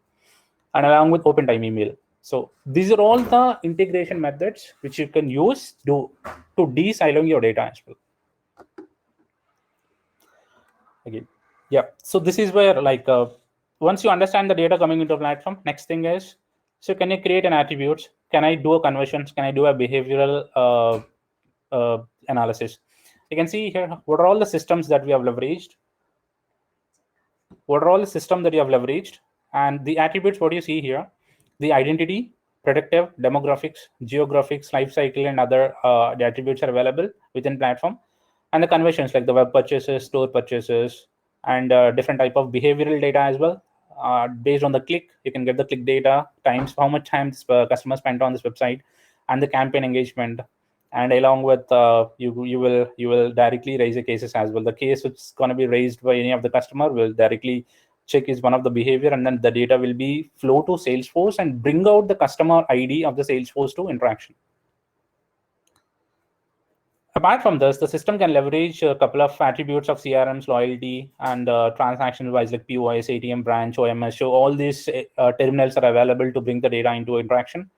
and along with open time email. So these are all the integration methods which you can use to de-siloing your data as well. Again, yeah. So this is where like once you understand the data coming into a platform, next thing is, so can you create an attributes? Can I do a conversions? Can I do a behavioral analysis? You can see here what are all the systems that we have leveraged. What are all the systems that you have leveraged, and the attributes? What you see here, the identity, predictive, demographics, geographics, life cycle, and other the attributes are available within platform. And the conversions like the web purchases, store purchases, and different type of behavioral data as well. Based on the click, you can get the click data, times, how much time this customer spent on this website, and the campaign engagement. And along with you will directly raise the cases as well. The case which is going to be raised by any of the customer will directly check is one of the behavior, and then the data will be flow to Salesforce and bring out the customer ID of the Salesforce to interaction. Apart from this, the system can leverage a couple of attributes of CRMs, loyalty, and transaction-wise like POS, ATM, branch, OMS. So all these terminals are available to bring the data into interaction.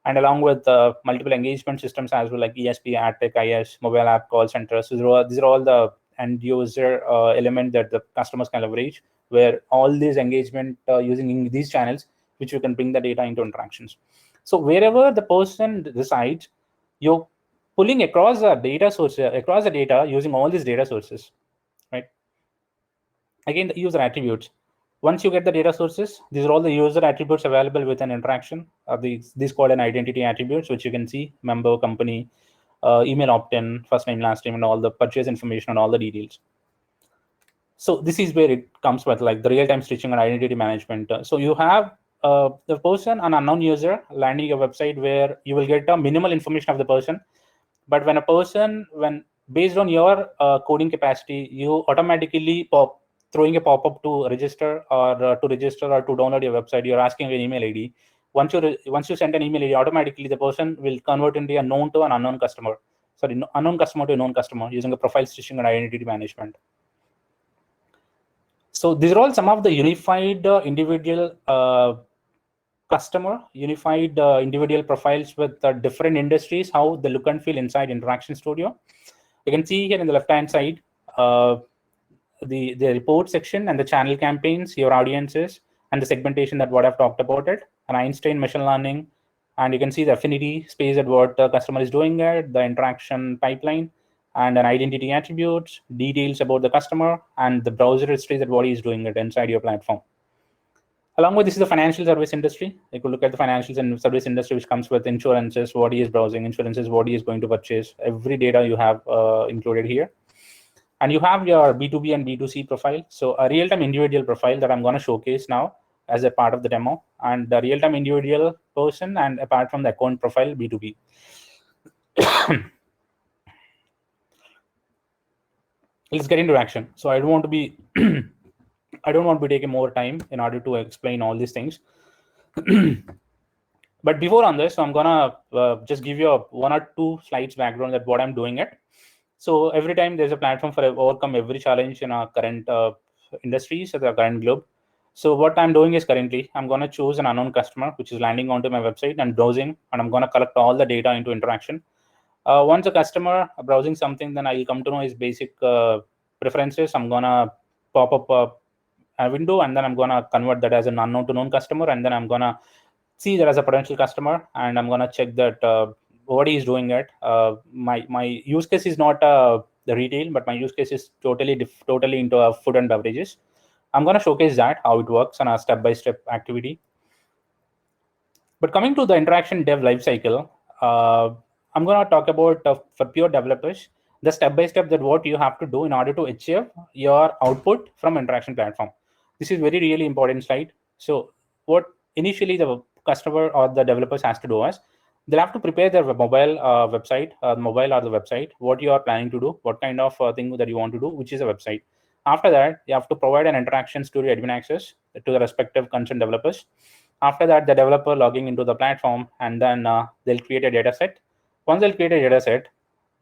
And along with multiple engagement systems as well, like ESP, AdTech, IS, mobile app, call centers. So these are all the end user element that the customers can leverage, where all these engagement using these channels, which you can bring the data into interactions. So wherever the person resides, you're pulling across the data source, across the data using all these data sources, right? Again, the user attributes. Once you get the data sources, these are all the user attributes available with an interaction. These called an identity attributes, which you can see: member, company, email opt-in, first name, last name, and all the purchase information and all the details. So this is where it comes with like the real-time stitching and identity management. So you have the person, an unknown user, landing your website where you will get a minimal information of the person. But when a person, based on your coding capacity, you automatically throwing a pop-up to register or to download your website, you're asking an email ID. Once you send an email ID, automatically the person will convert into a known to an unknown customer. Sorry, unknown customer to a known customer using a profile stitching and identity management. So these are all some of the unified individual unified individual profiles with different industries, how they look and feel inside Interaction Studio. You can see here in the left-hand side, the report section and the channel campaigns, your audiences, and the segmentation that what I've talked about it, and Einstein machine learning, and you can see the affinity space at what the customer is doing it, the interaction pipeline, and an identity attributes, details about the customer, and the browser history that what he's doing it inside your platform. Along with this is the financial service industry. You could look at the financial and service industry, which comes with insurances, what he is browsing, insurances, what he is going to purchase. Every data you have included here. And you have your B2B and B2C profile. So a real-time individual profile that I'm going to showcase now as a part of the demo, and the real-time individual person, and apart from the account profile, B2B. Let's get into action. So I don't want to be taking more time in order to explain all these things. But before on this, so I'm gonna just give you one or two slides background that what I'm doing it. So every time there's a platform for overcome every challenge in our current industries or the current globe. So what I'm doing is currently I'm gonna choose an unknown customer which is landing onto my website and browsing, and I'm gonna collect all the data into interaction. Once a customer browsing something, then I'll come to know his basic preferences. I'm gonna pop up a window, and then I'm gonna convert that as an unknown to known customer, and then I'm gonna see that as a potential customer, and I'm gonna check that what he is doing it. My use case is not the retail, but my use case is totally into food and beverages. I'm gonna showcase that how it works on a step-by-step activity. But coming to the interaction dev lifecycle, I'm gonna talk about for pure developers the step-by-step that what you have to do in order to achieve your output from interaction platform. This is really important slide. So what initially the customer or the developers has to do is they'll have to prepare their mobile website, mobile or the website, what you are planning to do, what kind of thing that you want to do, which is a website. After that, you have to provide an interaction studio admin access to the respective concerned developers. After that, the developer logging into the platform, and then they'll create a data set. Once they'll create a data set,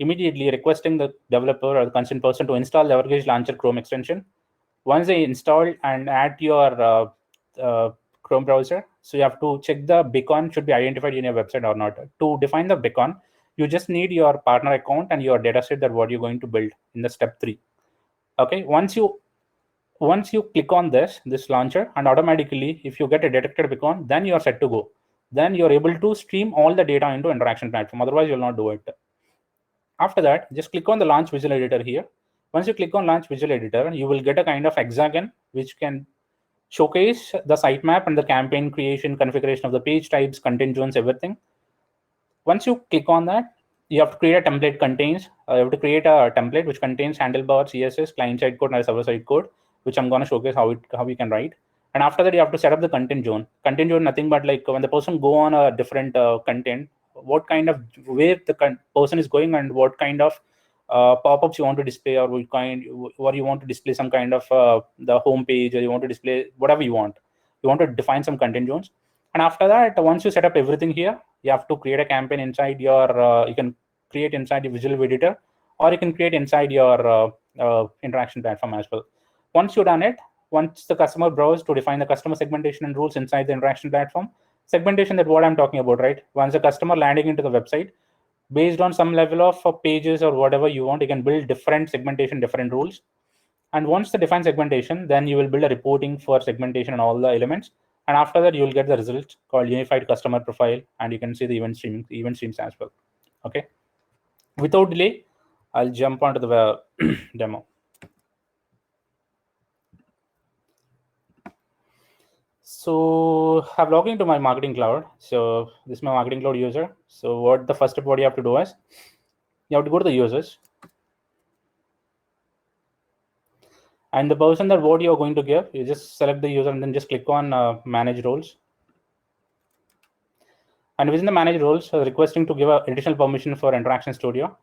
immediately requesting the developer or the concerned person to install the Evergage Launcher Chrome extension. Once they install and add to your Chrome browser, so you have to check the beacon should be identified in your website or not. To define the beacon, you just need your partner account and your data set that what you're going to build in the step 3. Okay, once you click on this launcher, and automatically if you get a detected beacon, then you are set to go. Then you're able to stream all the data into interaction platform. Otherwise, you'll not do it. After that, just click on the launch visual editor here. Once you click on launch visual editor, you will get a kind of hexagon which can showcase the sitemap and the campaign creation, configuration of the page types, content zones, everything. Once you click on that, you have to create a template you have to create a template which contains handlebar, CSS, client-side code, and server-side code, which I'm going to showcase how you can write. And after that, you have to set up the content zone. Content zone, nothing but like when the person go on a different content, what kind of where the person is going and what kind of pop-ups you want to display, or you want to display some kind of the home page, or you want to display whatever you want. You want to define some content zones. And after that, once you set up everything here, you have to create a campaign inside your, you can create inside your Visual Editor, or you can create inside your interaction platform as well. Once you've done it, once the customer browses to define the customer segmentation and rules inside the interaction platform, segmentation, that what I'm talking about, right? Once the customer landing into the website, based on some level of pages or whatever you want, you can build different segmentation, different rules. And once the define segmentation, then you will build a reporting for segmentation and all the elements. And after that, you will get the result called unified customer profile, and you can see the event streams as well. Okay. Without delay, I'll jump onto the demo. So I've logged into my Marketing Cloud. So this is my Marketing Cloud user. So the first step what you have to do is, you have to go to the users. And the person that what you're going to give, you just select the user and then just click on manage roles. And within the manage roles, requesting to give additional permission for Interaction Studio.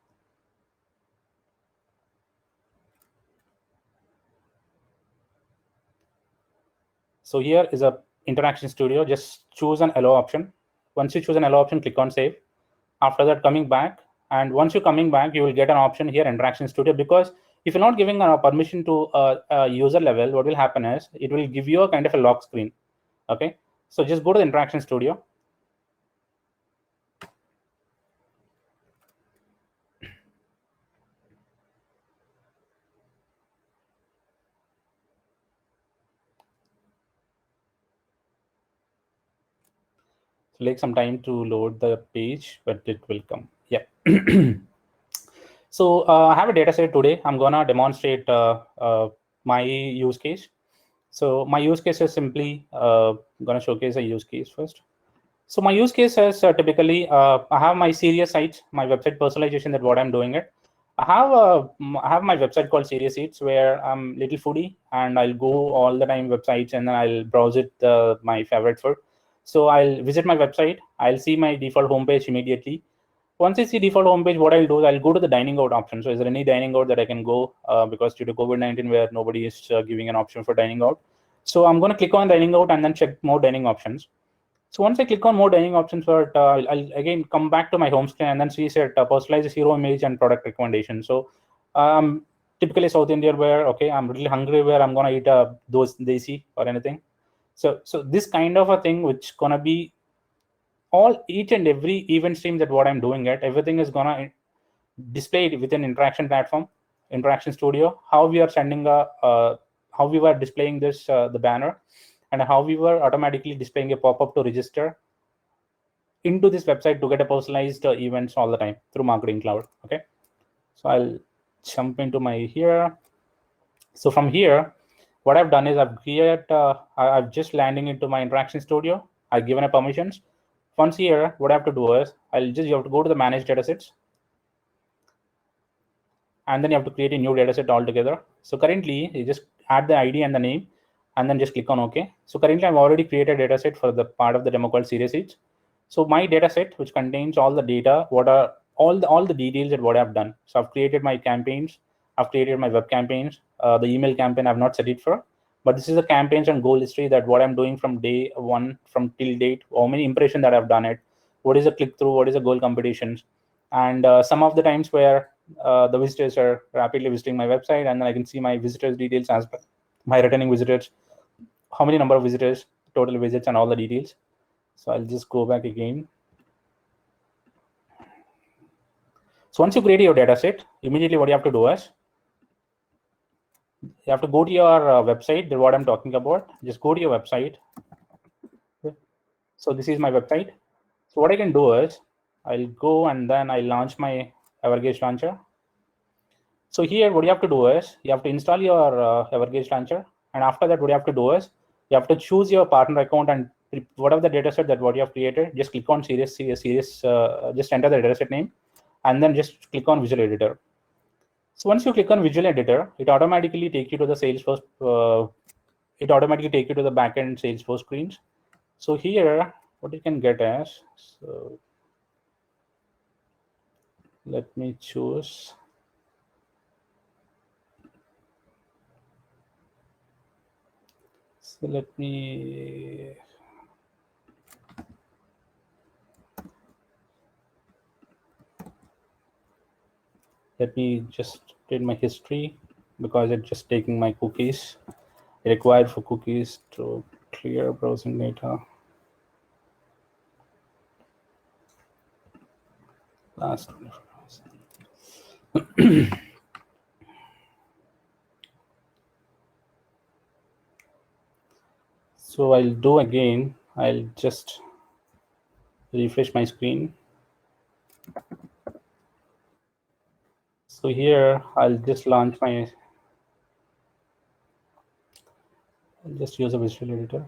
So here is a Interaction Studio. Just choose an allow option. Once you choose an allow option, click on save. After that, coming back, and once you're coming back, you will get an option here, Interaction Studio. Because if you're not giving a permission to a user level, what will happen is it will give you a kind of a lock screen. Okay, so just go to the Interaction Studio. Take some time to load the page, but it will come. Yeah. So I have a data set today. I'm gonna demonstrate my use case. So my use case is simply gonna showcase a use case first. So my use case is typically I have my serious sites, my website personalization, that what I'm doing it. I have my website called Serious Eats, where I'm little foodie, and I'll go all the time websites, and then I'll browse it my favorite food. So I'll visit my website. I'll see my default homepage immediately. Once I see default homepage, what I'll do is I'll go to the dining out option. So is there any dining out that I can go because due to COVID-19, where nobody is giving an option for dining out. So I'm going to click on dining out and then check more dining options. So once I click on more dining options, I'll again come back to my home screen and then see set personalize hero image and product recommendation. So typically South India, where I'm really hungry, where I'm gonna eat those desi or anything. So this kind of a thing, which gonna be each and every event stream that what I'm doing it, everything is gonna display it within interaction platform, Interaction Studio. How we are sending how we were displaying this the banner, and how we were automatically displaying a pop-up to register into this website to get a personalized events all the time through Marketing Cloud. Okay, so I'll jump into my here. So from here, what I've done is I've just landing into my Interaction Studio. I've given a permissions. Once here, what I have to do is you have to go to the manage datasets, and then you have to create a new dataset altogether. So currently, you just add the ID and the name, and then just click on OK. So currently, I've already created a dataset for the part of the demo called Serious Eats. So my dataset, which contains all the data, what are all the details that what I've done. So I've created my campaigns, I've created my web campaigns. The email campaign I've not set it for, but this is the campaigns and goal history that what I'm doing from day one, from till date, how many impressions that I've done it, what is the click through, what is the goal competitions, and some of the times where the visitors are rapidly visiting my website, and then I can see my visitors details as well, my returning visitors, how many number of visitors, total visits, and all the details. So I'll just go back again. So once you create your data set, immediately what you have to do is you have to go to your website, what I'm talking about. Just go to your website. Okay. So this is my website. So what I can do is I'll go and then I launch my Evergage launcher. So here, what you have to do is you have to install your Evergage launcher, and after that, what you have to do is You have to choose your partner account, and whatever the data set that what you have created, just click on just enter the data set name, and then just click on Visual Editor. So once you click on Visual Editor, it automatically take you to the Salesforce. It automatically take you to the backend Salesforce screens. So here, what you can get as, so let me choose. So let me just get my history, because it's just taking my cookies. Required for cookies to clear browsing data. Last 24 hours. So I'll do again. I'll just refresh my screen. So here I'll just launch my. I'll just use a Visual Editor.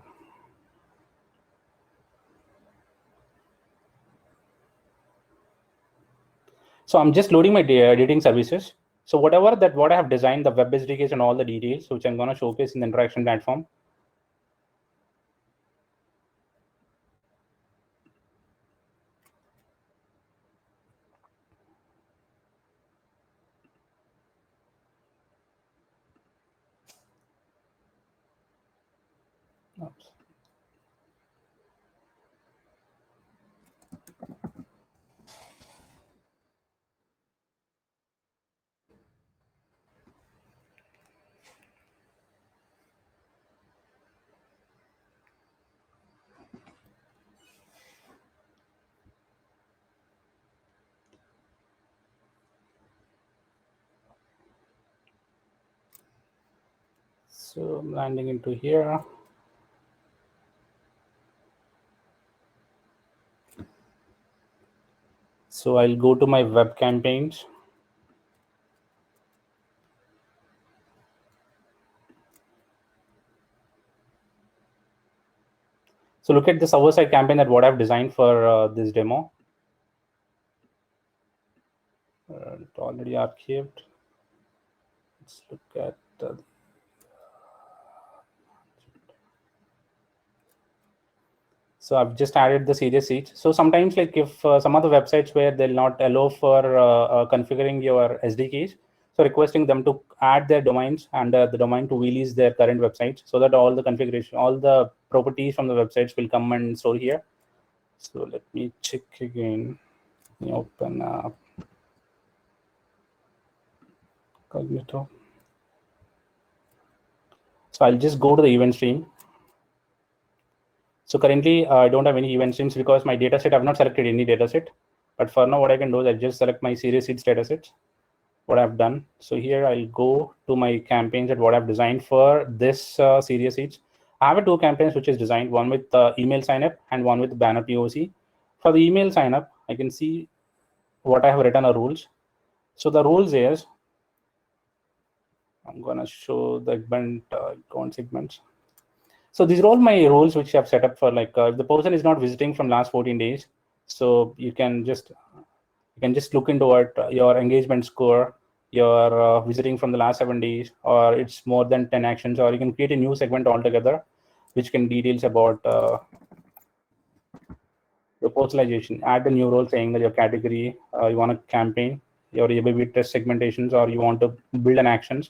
So I'm just loading my editing services. So what I have designed, the web SDKs and all the details, which I'm going to showcase in the interaction platform. Oops. So I'm landing into here. So I'll go to my web campaigns. So look at the server-side campaign that what I've designed for this demo. It's already archived. Let's look at so I've just added the serious seats. So sometimes, like if some of the websites where they'll not allow for configuring your SDKs, so requesting them to add their domains and the domain to release their current websites, so that all the configuration, all the properties from the websites will come and store here. So let me check again. Let me open up Cognito. So I'll just go to the event stream. So currently I don't have any event streams because my data set, I've not selected any data set. But for now, what I can do is I just select my serious seeds data set, what I've done. So here I'll go to my campaigns at what I've designed for this serious seeds. I have two campaigns which is designed, one with email sign up and one with banner POC. For the email sign up, I can see what I have written are rules. So the rules is, I'm gonna show the event account segments. So these are all my rules which I've set up for, like if the person is not visiting from last 14 days, so you can just look into it, your engagement score, your visiting from the last 7 days, or it's more than 10 actions, or you can create a new segment altogether, which can details about your personalization. Add a new role saying that your category, you want a campaign, your maybe test segmentations, or you want to build an actions.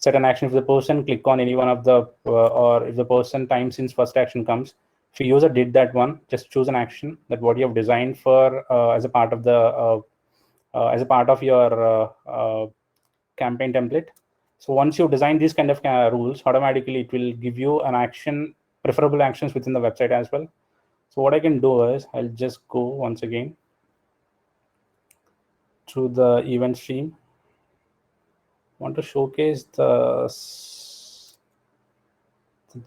Set an action if the person click on any one of the, or if the person time since first action comes. If your user did that one, just choose an action that what you have designed for as a part of the your campaign template. So once you design these kind of rules, automatically it will give you an action, preferable actions within the website as well. So what I can do is I'll just go once again to the event stream. I want to showcase the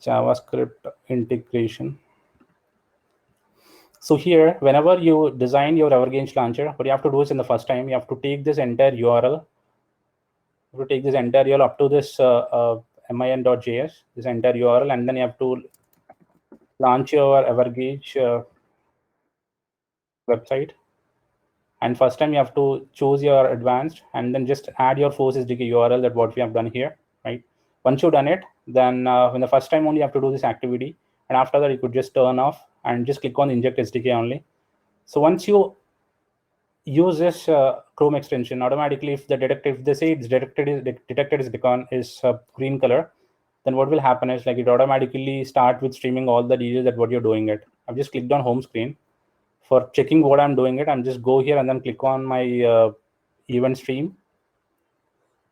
JavaScript integration. So here, whenever you design your Evergrange launcher, what you have to do is in the first time, you have to take this entire URL. You take this entire URL up to this min.js, this entire URL, and then you have to launch your Evergage website. And first time you have to choose your advanced and then just add your Force SDK URL, that what we have done here, right? Once you've done it, then when the first time only you have to do this activity, and after that you could just turn off and just click on Inject SDK only. So once you use this Chrome extension, automatically if they say it's detected is green color, then what will happen is like it automatically start with streaming all the details that what you're doing it. I've just clicked on home screen. For checking what I'm doing it, I'm just go here and then click on my event stream.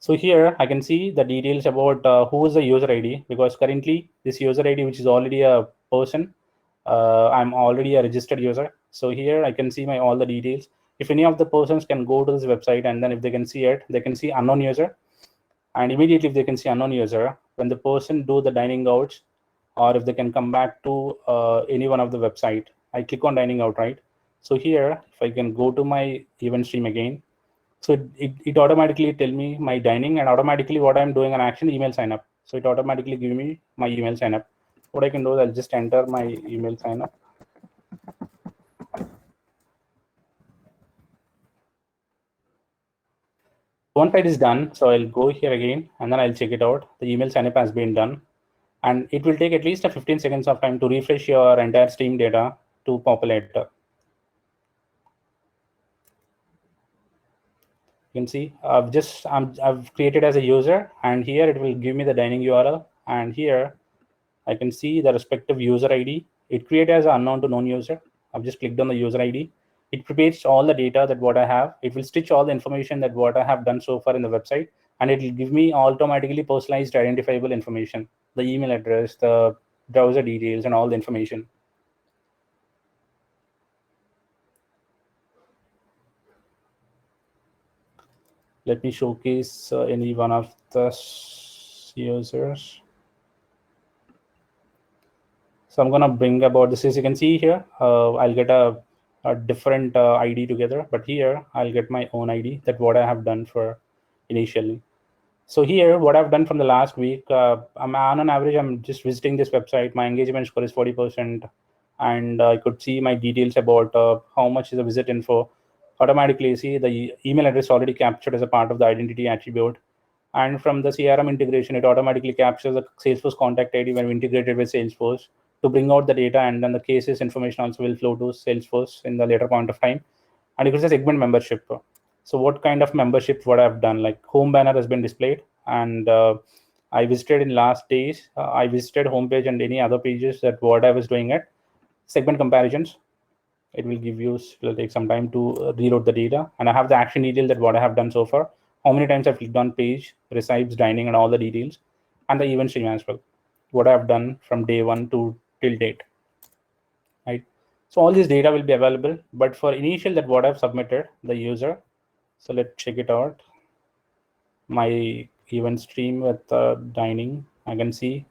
So here I can see the details about who is the user ID, because currently this user ID, which is already a person, I'm already a registered user. So here I can see my all the details. If any of the persons can go to this website, and then if they can see it, they can see unknown user. And immediately if they can see unknown user, when the person do the dining outs, or if they can come back to any one of the website, I click on dining out, right? So here, if I can go to my event stream again, so it automatically tell me my dining, and automatically what I'm doing an action, email sign up. So it automatically give me my email sign up. What I can do is I'll just enter my email sign up. Once it is done, so I'll go here again and then I'll check it out. The email sign up has been done. And it will take at least 15 seconds of time to refresh your entire stream data to populate. You can see I've created as a user, and here it will give me the dining URL, and here I can see the respective user ID. It created as unknown to known user. I've just clicked on the user ID. It prepares all the data that what I have. It will stitch all the information that what I have done so far in the website, and it will give me automatically personalized identifiable information, the email address, the browser details, and all the information. Let me showcase any one of the users. So I'm going to bring about this. As you can see here, I'll get a different ID together, but here I'll get my own ID, that what I have done for initially. So here, what I've done from the last week, I'm on an average, I'm just visiting this website. My engagement score is 40%, and I could see my details about how much is the visit info. Automatically, see the email address already captured as a part of the identity attribute. And from the CRM integration, it automatically captures the Salesforce contact ID when we integrated with Salesforce to bring out the data, and then the cases information also will flow to Salesforce in the later point of time. And it was a segment membership. So what kind of membership, what I've done, like home banner has been displayed, and I visited in last days, I visited homepage and any other pages that what I was doing at segment comparisons. It will give you, it will take some time to reload the data, and I have the action detail that what I have done so far, how many times I've clicked on page, recipes, dining, and all the details, and the event stream as well, what I've done from day one to till date, right? So all this data will be available, but for initial that what I've submitted the user. So let's check it out. My event stream with dining, I can see.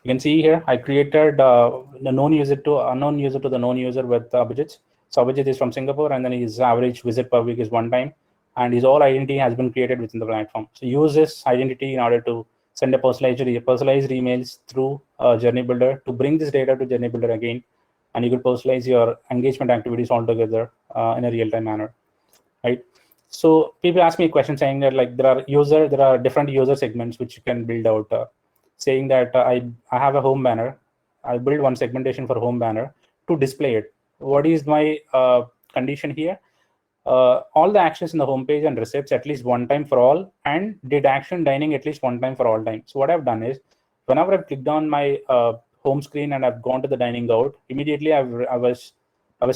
You can see here, I created the known user to unknown user to the known user with Abhijit. So Abhijit is from Singapore, and then his average visit per week is 1 time, and his all identity has been created within the platform. So use this identity in order to send a personalized emails through Journey Builder to bring this data to Journey Builder again, and you could personalize your engagement activities altogether in a real-time manner, right? So people ask me a question saying that like there are different user segments which you can build out. Saying that I have a home banner, I build one segmentation for home banner to display it. What is my condition here? All the actions in the home page and receipts at least 1 time for all, and did action dining at least 1 time for all time. So what I've done is, whenever I've clicked on my home screen and I've gone to the dining out, immediately I was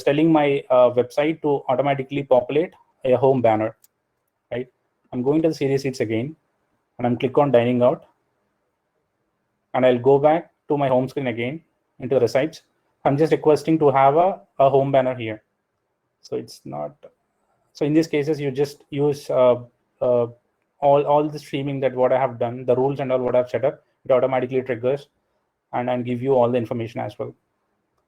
telling my website to automatically populate a home banner, right? I'm going to the serious seats again, and I'm click on dining out, and I'll go back to my home screen again into the receipts. I'm just requesting to have a home banner here. So it's not. So in these cases, you just use all the streaming that what I have done, the rules and all what I've set up, it automatically triggers and give you all the information as well.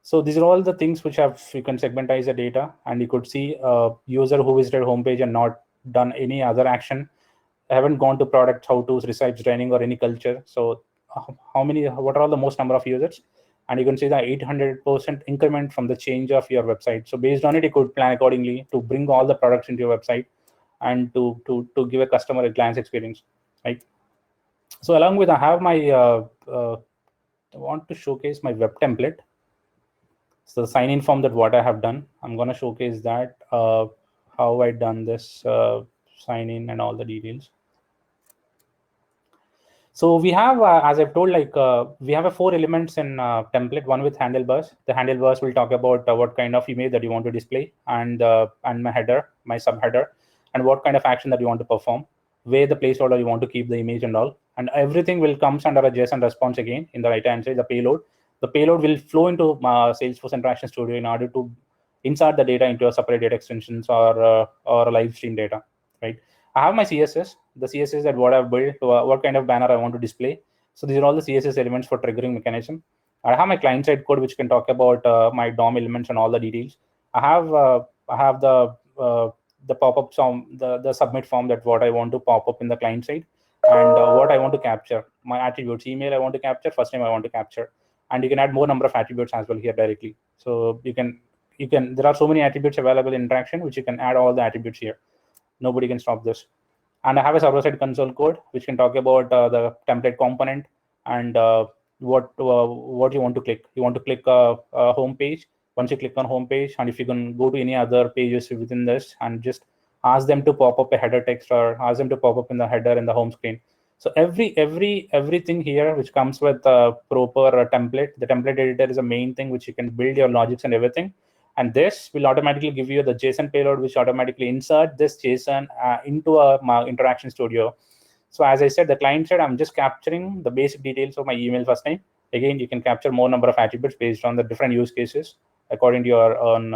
So these are all the things which you can segmentize the data, and you could see a user who visited homepage and not done any other action. I haven't gone to product, how to, recipes, dining, or any culture. So what are all the most number of users? and you can see the 800% increment from the change of your website. So based on it, you could plan accordingly to bring all the products into your website and to give a customer a glance experience, right? So along with, I have my I want to showcase my web template. So the sign-in form that what I have done, I'm going to showcase that how I done this sign-in and all the details. So we have, as I've told, like we have 4 elements in template. One with handlebars. The handlebars will talk about what kind of image that you want to display, and my header, my subheader, and what kind of action that you want to perform, where the placeholder you want to keep the image and all, and everything will comes under a JSON response again in the right hand side. The payload. The payload will flow into Salesforce Interaction Studio in order to insert the data into a separate data extensions or live stream data, right? I have my CSS, the CSS that what I've built, what kind of banner I want to display. So these are all the CSS elements for triggering mechanism. I have my client-side code, which can talk about my DOM elements and all the details. I have the pop-up form, the submit form that what I want to pop up in the client side, and what I want to capture, my attributes, email I want to capture, first name I want to capture, and you can add more number of attributes as well here directly. So you can there are so many attributes available in interaction, which you can add all the attributes here. Nobody can stop this. And I have a server-side console code, which can talk about the template component and what you want to click. You want to click a home page. Once you click on home page, and if you can go to any other pages within this and just ask them to pop up a header text or ask them to pop up in the header in the home screen. So everything here which comes with a proper template. The template editor is the main thing which you can build your logics and everything. And this will automatically give you the JSON payload, which automatically insert this JSON into a interaction studio. So as I said, the client side, I'm just capturing the basic details of my email first name. Again, you can capture more number of attributes based on the different use cases according to your own,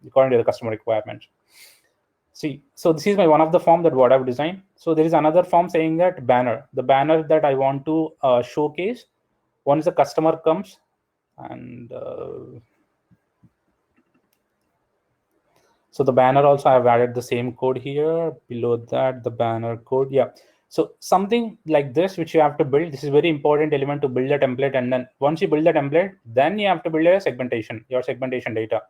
according to the customer requirements. See, so this is my one of the form that what I've designed. So there is another form saying that banner, the banner that I want to showcase once the customer comes and. So the banner also, I've added the same code here. Below that, the banner code. Yeah. So something like this, which you have to build. This is very important element to build a template. And then once you build the template, then you have to build a segmentation, your segmentation data.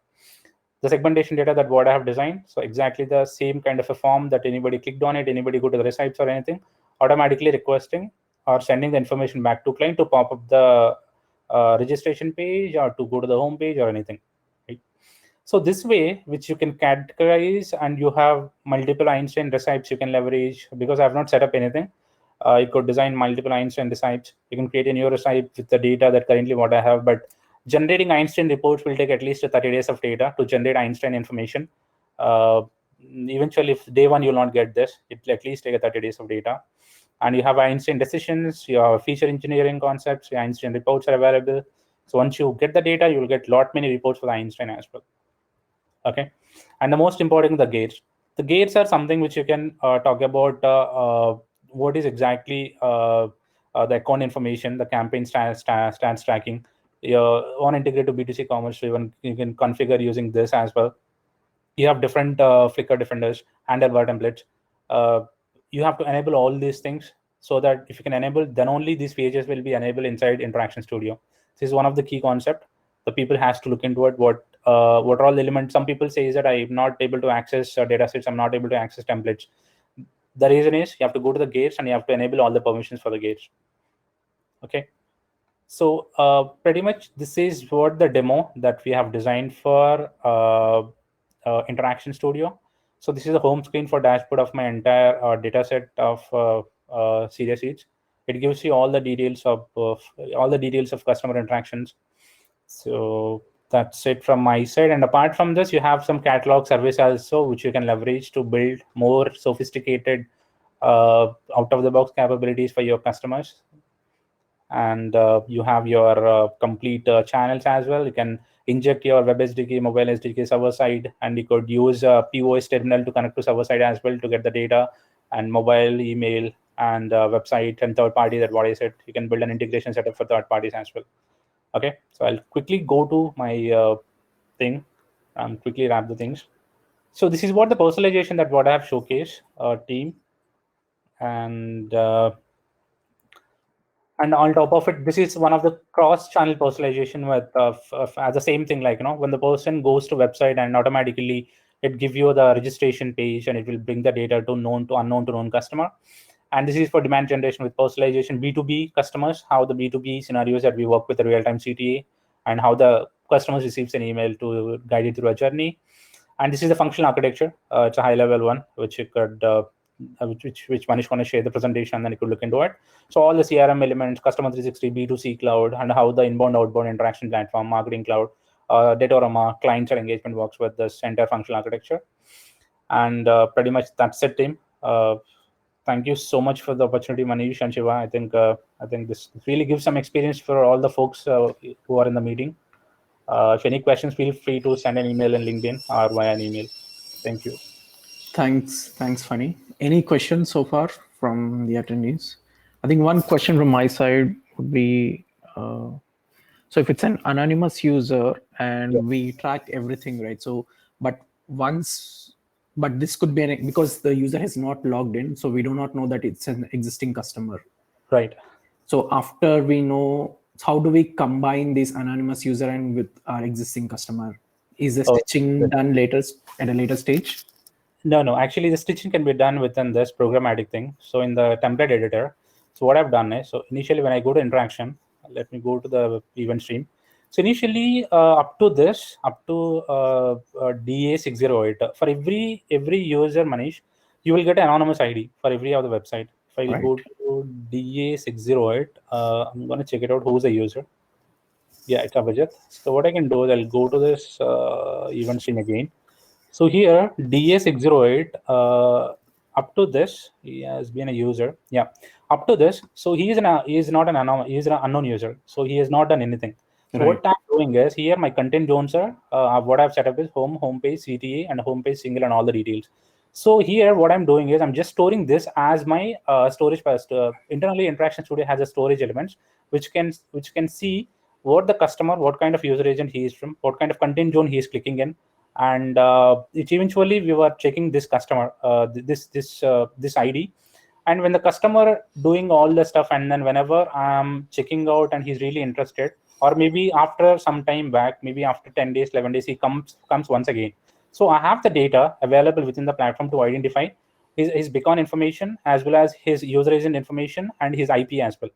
The segmentation data that what I have designed. So exactly the same kind of a form that anybody clicked on it, anybody go to the recipe or anything, automatically requesting or sending the information back to client to pop up the registration page or to go to the home page or anything. So this way, which you can categorize, and you have multiple Einstein recipes you can leverage, because I have not set up anything. You could design multiple Einstein recipes. You can create a new recipe with the data that currently what I have, but generating Einstein reports will take at least 30 days of data to generate Einstein information. Eventually, if day one you'll not get this, it will at least take 30 days of data. And you have Einstein decisions, you have feature engineering concepts, your Einstein reports are available. So once you get the data, you will get lot many reports for the Einstein as well. Okay, and the most important, the gates. The gates are something which you can talk about what is exactly the account information, the campaign stats tracking. On integrated B2C commerce, even you can configure using this as well. You have different Flickr defenders, handlebar templates. You have to enable all these things so that if you can enable, then only these pages will be enabled inside Interaction Studio. This is one of the key concepts. The people has to look into it. What are all the elements? Some people say is that I'm not able to access data sets. I'm not able to access templates. The reason is you have to go to the gates and you have to enable all the permissions for the gates. Okay. So pretty much this is what the demo that we have designed for Interaction Studio. So this is the home screen for dashboard of my entire data set of serious leads. It gives you all the details of customer interactions. So that's it from my side. And apart from this, you have some catalog service also, which you can leverage to build more sophisticated out-of-the-box capabilities for your customers. And you have your complete channels as well. You can inject your web SDK, mobile SDK server side, and you could use a POS terminal to connect to server side as well to get the data, and mobile, email, and website and third party. That what I said, you can build an integration setup for third parties as well. Okay, so I'll quickly go to my thing and quickly wrap the things. So this is what the personalization that what I have showcased team, and And on top of it, this is one of the cross-channel personalization with as the same thing, like, when the person goes to website and automatically it give you the registration page and it will bring the data to known to unknown to known customer. And this is for demand generation with personalization, B2B customers, how the B2B scenarios that we work with the real-time CTA and how the customers receives an email to guide it through a journey. And this is the functional architecture. It's a high-level one, which you could which Manish going to share the presentation, and then you could look into it. So all the CRM elements, Customer 360, B2C cloud, and how the inbound, outbound interaction platform, marketing cloud, Datorama, client side engagement works with this entire functional architecture. And pretty much that's it, team. Thank you so much for the opportunity, Manish and Shiva. I think this really gives some experience for all the folks who are in the meeting. If any questions, feel free to send an email in LinkedIn or via an email. Thank you. Thanks, Funny. Any questions so far from the attendees? I think one question from my side would be, so if it's an anonymous user and we track everything, right? So, but this could be because the user has not logged in, so we do not know that it's an existing customer. Right. So after we know, how do we combine this anonymous user and with our existing customer? Is the stitching done later at a later stage? No. Actually, the stitching can be done within this programmatic thing. So in the template editor, so what I've done is, so initially when I go to interaction, let me go to the event stream. So initially, up to DA608, for every user, Manish, you will get an anonymous ID for every of the website. If I go to DA608, I'm going to check it out. Who's the user? Yeah, it's Abhijit. So what I can do is I'll go to this event stream again. So here, DA608, up to this, he has been a user. Yeah, up to this. So he is not an unknown user. So he has not done anything. So what I'm doing is here, my content zones are what I've set up is homepage, CTA, and homepage single, and all the details. So here, what I'm doing is I'm just storing this as my storage past. Internally, Interaction Studio has a storage elements which can see what the customer, what kind of user agent he is from, what kind of content zone he is clicking in, and it eventually we were checking this customer, this ID. And when the customer doing all the stuff, and then whenever I'm checking out and he's really interested, or maybe after some time back, maybe after 10 days, 11 days, he comes once again. So I have the data available within the platform to identify his beacon information as well as his user agent information and his IP as well,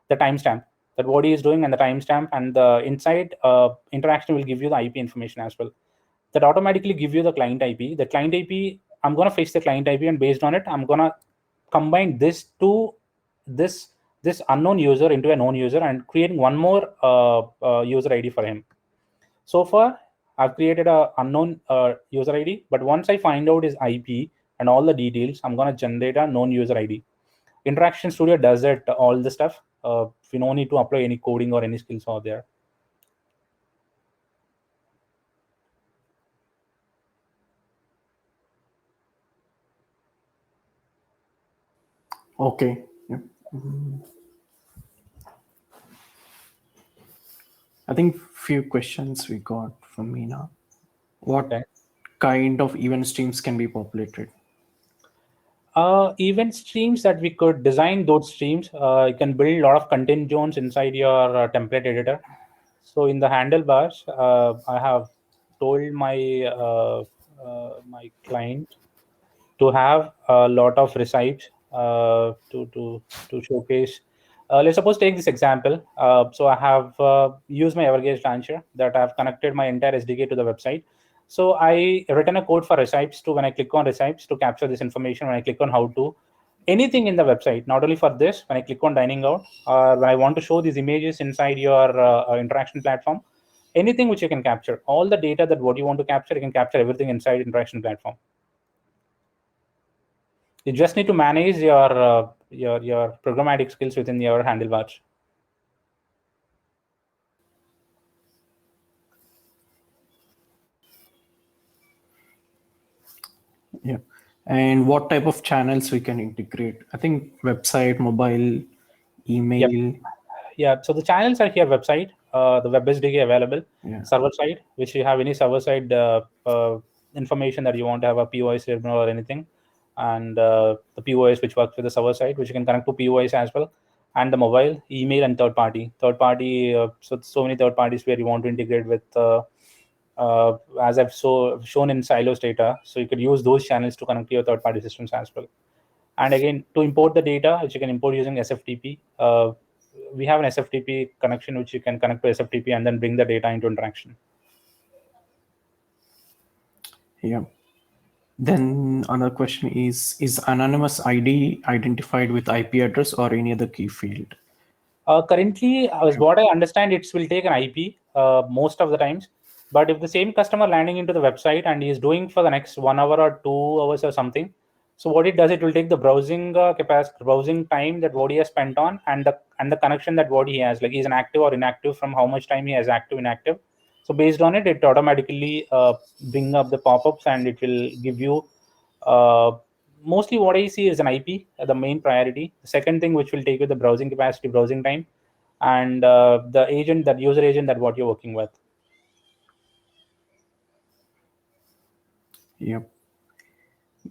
the timestamp that what he is doing and the timestamp, and the inside interaction will give you the IP information as well. That automatically give you the client IP. The client IP, I'm going to fetch the client IP, and based on it, I'm going to combine this to this unknown user into a known user and creating one more user ID for him. So far, I've created a unknown user ID, but once I find out his IP and all the details, I'm going to generate a known user ID. Interaction Studio does it, all the stuff. We don't need to apply any coding or any skills out there. Okay. Yeah. I think few questions we got from Meena. What kind of event streams can be populated? Event streams that we could design those streams. You can build a lot of content zones inside your template editor. So in the handlebars, I have told my my client to have a lot of recipes to showcase. Let's suppose take this example. So I have used my Evergage launcher that I've connected my entire SDK to the website. So I written a code for recipes to when I click on recipes to capture this information. When I click on how to, anything in the website, not only for this, when I click on dining out, or when I want to show these images inside your interaction platform, anything which you can capture, all the data that what you want to capture, you can capture everything inside interaction platform. You just need to manage your programmatic skills within your handlebars. Yeah. And what type of channels we can integrate? I think website, mobile, email. Yep. Yeah. So the channels are here: website, the web SDK available, server side, which you have any server side information that you want to have a POS terminal or anything, and the POS which works with the server side, which you can connect to POS as well. and the mobile, email, and third party. So many third parties where you want to integrate with, as I've shown in Silos data. So you could use those channels to connect to your third party systems as well. And again, to import the data, which you can import using SFTP, we have an SFTP connection which you can connect to SFTP and then bring the data into interaction. Yeah. Then another question is anonymous ID identified with IP address or any other key field? Currently, as what I understand, it will take an IP most of the times. But if the same customer landing into the website and he is doing for the next 1 hour or 2 hours or something, so what it does, it will take the browsing capacity, browsing time that what he has spent on, and the connection that what he has, like he's an active or inactive, from how much time he has active, inactive. So based on it, it automatically bring up the pop-ups and it will give you. Mostly what I see is an IP, the main priority. The second thing which will take with the browsing capacity, browsing time, and the agent, that user agent that what you're working with. Yep.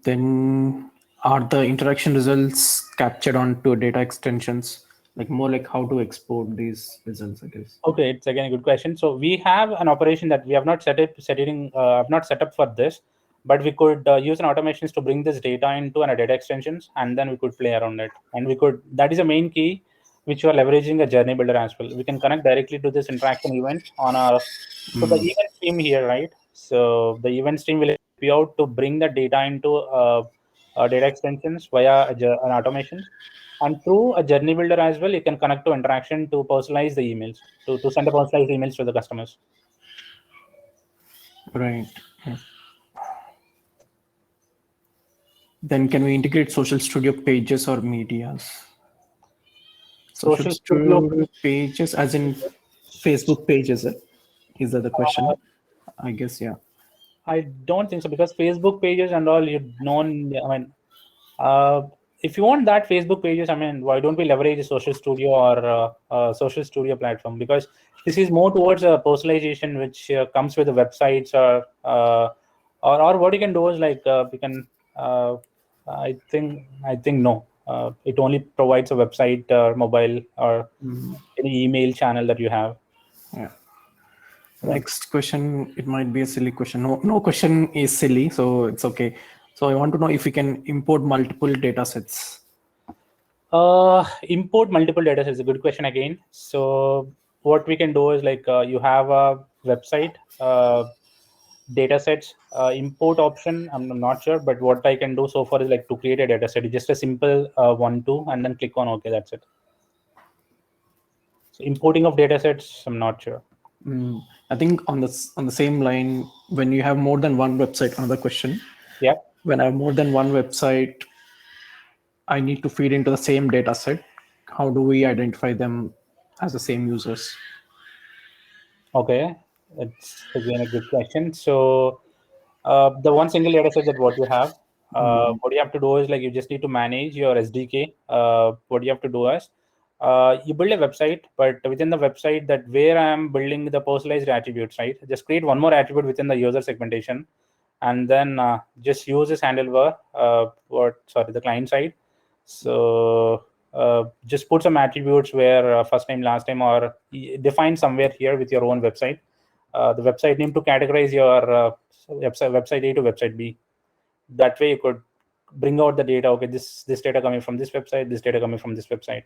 Then are the interaction results captured onto data extensions? Like more like how to export these results, I guess. Okay, it's again a good question. So we have an operation that we have not set up for this, but we could use an automations to bring this data into an data extensions, and then we could play around it. And that is a main key, which you are leveraging a journey builder as well. We can connect directly to this interaction event on our, so the event stream here, right? So the event stream will help you out to bring the data into data extensions via an automation. And through a journey builder as well, you can connect to interaction to personalize the emails, to send a personalized emails to the customers. Right. Yeah. Then can we integrate Social Studio pages or medias? Social Studio pages, as in Facebook pages, is that the question? I guess, yeah. I don't think so, because Facebook pages and all, if you want that Facebook pages, why don't we leverage a Social Studio or Social Studio platform? Because this is more towards a personalization, which comes with the websites, or what you can do is like we can. I think no. It only provides a website or mobile or any email channel that you have. Yeah. Next question, it might be a silly question. No question is silly, so it's okay. So I want to know if we can import multiple data sets. Import multiple data sets is a good question again. So what we can do is like you have a website, data sets, import option. I'm not sure, but what I can do so far is like to create a data set. It's just a simple 1, 2, and then click on OK. That's it. So importing of data sets, I'm not sure. I think on the same line, when you have more than one website, another question. Yeah. When I have more than one website, I need to feed into the same data set. How do we identify them as the same users? Okay, that's again a good question. So the one single data set that what you have, what you have to do is like you just need to manage your SDK. What you have to do is you build a website, but within the website, that where I am building the personalized attributes, right? Just create one more attribute within the user segmentation, and then just use this handlebar. The client side. So just put some attributes where first name, last name, or define somewhere here with your own website. The website name to categorize your website A to website B. That way you could bring out the data. Okay, this data coming from this website, this data coming from this website.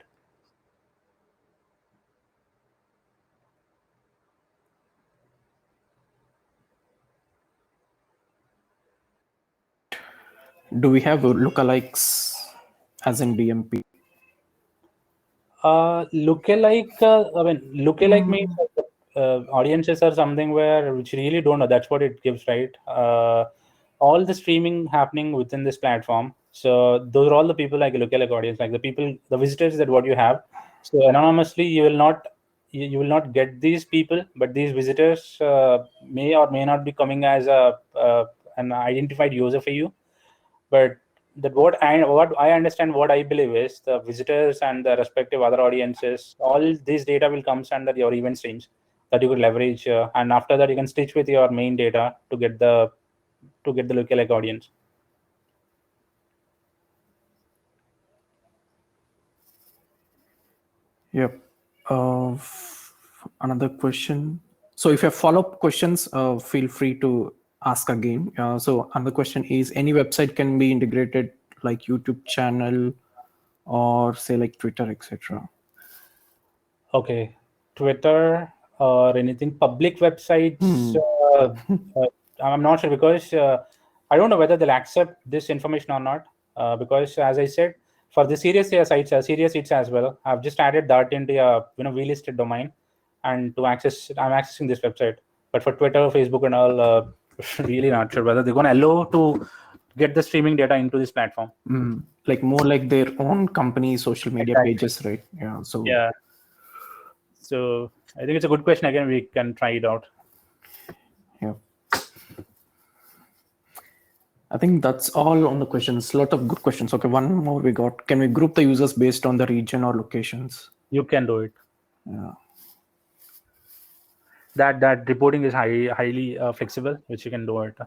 Do we have lookalikes as in DMP? Lookalike means audiences are something which really don't know. That's what it gives, right? All the streaming happening within this platform. So those are all the people like a lookalike audience, like the visitors that what you have. So anonymously, you will not get these people, but these visitors may or may not be coming as an identified user for you. But that what I understand, what I believe is the visitors and the respective other audiences, all this data will come under your event streams that you could leverage, and after that you can stitch with your main data to get the lookalike audience. Yep. Another question. So if you have follow-up questions, feel free to ask again. So another question is, any website can be integrated like YouTube channel or say like Twitter, etc. Okay, Twitter or anything public websites. I'm not sure because I don't know whether they'll accept this information or not. Because as I said, for the serious sites, serious sites as well, I've just added that into a V-listed domain, and to access, I'm accessing this website. But for Twitter, Facebook, and all, really not sure whether they're going to allow to get the streaming data into this platform. Like more like their own company social media pages, right? Yeah. So yeah. So I think it's a good question. Again, we can try it out. Yeah. I think that's all on the questions. A lot of good questions. Okay, one more we got. Can we group the users based on the region or locations? You can do it. Yeah. That reporting is highly flexible, which you can do it.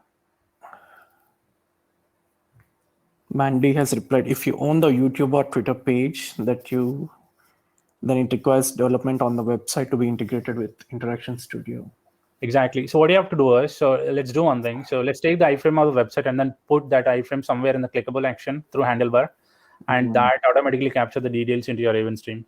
Mandy has replied, if you own the YouTube or Twitter page then it requires development on the website to be integrated with Interaction Studio. Exactly. So what you have to do is, so let's do one thing. So let's take the iframe of the website and then put that iframe somewhere in the clickable action through handlebar, and that automatically capture the details into your event stream.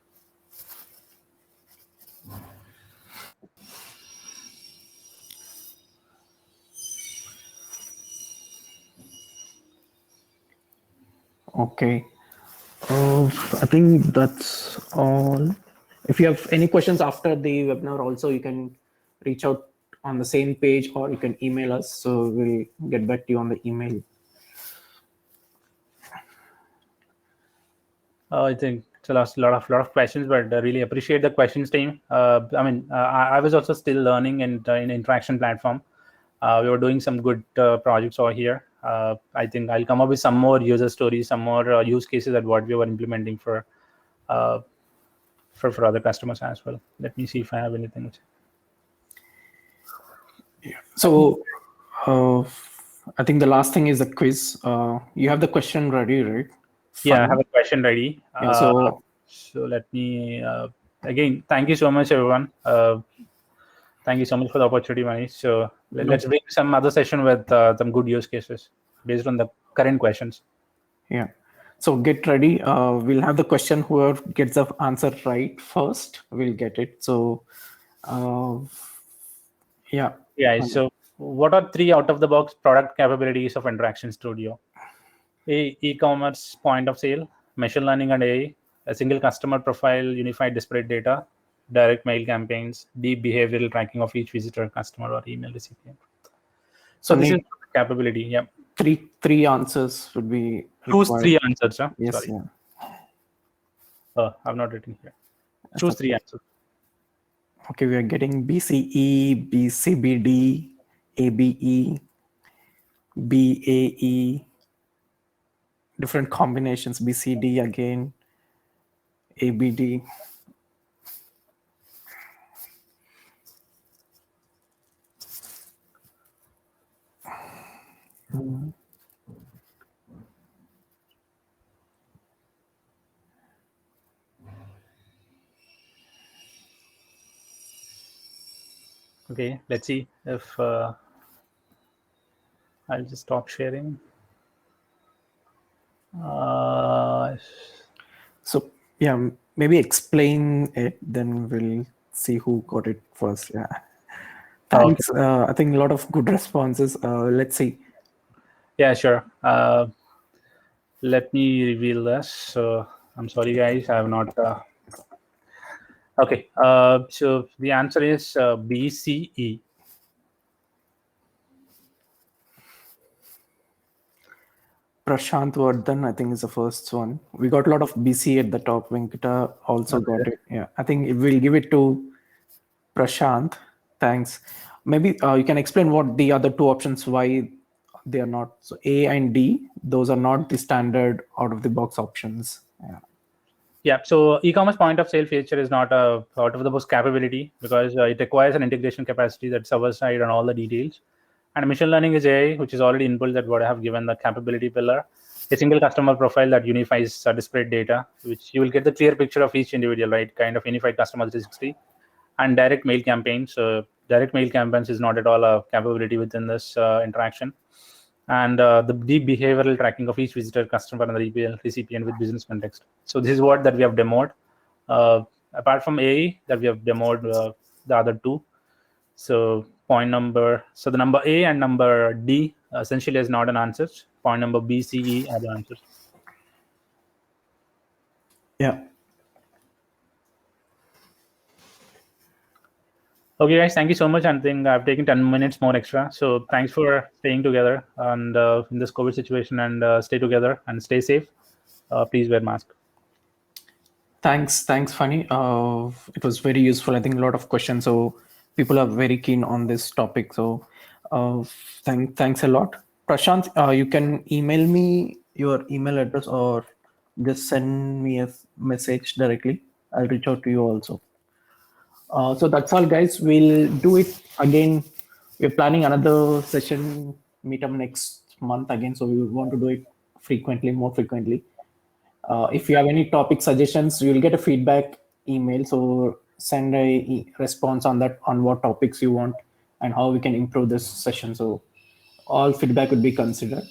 Okay. I think that's all. If you have any questions after the webinar also, you can reach out on the same page or you can email us. So we'll get back to you on the email. I think it's a lot of questions, but I really appreciate the questions, team. I was also still learning in interaction platform. We were doing some good projects over here. I think I'll come up with some more user stories, some more use cases that what we were implementing for other customers as well. Let me see if I have anything. So I think the last thing is the quiz. You have the question ready, right? Yeah, I have a question ready. Yeah, so let me again, thank you so much, everyone. Thank you so much for the opportunity, Manish. So let's bring some other session with some good use cases based on the current questions. Yeah. So get ready. We'll have the question. Whoever gets the answer right first will get it. So yeah. Yeah. So what are 3 out-of-the-box product capabilities of Interaction Studio? E-commerce point of sale, machine learning and AI, a single customer profile, unified disparate data, direct mail campaigns, deep behavioral tracking of each visitor, customer, or email recipient. So this is capability. Yeah. Three answers would be choose required. 3 answers. Huh? Yes. Sorry. Yeah. I've not written here. Choose 3 answers. Okay, we are getting BCE, BCBD, ABE, BAE, different combinations, BCD again, ABD. Okay, let's see if I'll just stop sharing. So yeah, maybe explain it, then we'll see who got it first. Yeah. Thanks. Okay. I think a lot of good responses. Let's see. Yeah, sure. Let me reveal this. So I'm sorry, guys. I have not. Okay. So the answer is BCE. Prashant Vardhan, I think, is the first one. We got a lot of BC at the top. Venkata also got it. Yeah, I think we'll give it to Prashant. Thanks. Maybe you can explain what the other 2 options, why they are not. So A and D, those are not the standard out-of-the-box options. Yeah. Yeah, so e-commerce point of sale feature is not a out-of-the-box capability because it requires an integration capacity that's server-side and all the details. And machine learning is AI, which is already inbuilt that what I have given the capability pillar. a single customer profile that unifies disparate data, which you will get the clear picture of each individual, right? Kind of unified customer 360. And direct mail campaigns. Direct mail campaigns is not at all a capability within this interaction. And the deep behavioral tracking of each visitor, customer, and the recipient with business context. So this is what that we have demoed. Apart from A, that we have demoed the other two. So the number A and number D essentially is not an answer. Point number B, C, E are the answers. Yeah. Okay, guys, thank you so much. I think I've taken 10 minutes more extra. So thanks for staying together and in this COVID situation, and stay together and stay safe. Please wear mask. Thanks, Fanny. It was very useful. I think a lot of questions. So people are very keen on this topic. So thanks a lot. Prashant, you can email me your email address or just send me a message directly. I'll reach out to you also. So that's all, guys. We'll do it again. We're planning another session meetup next month again. So we want to do it more frequently. If you have any topic suggestions, you'll get a feedback email. So send a response on that, on what topics you want and how we can improve this session. So all feedback would be considered.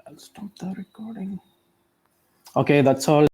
I'll stop the recording. Okay, that's all.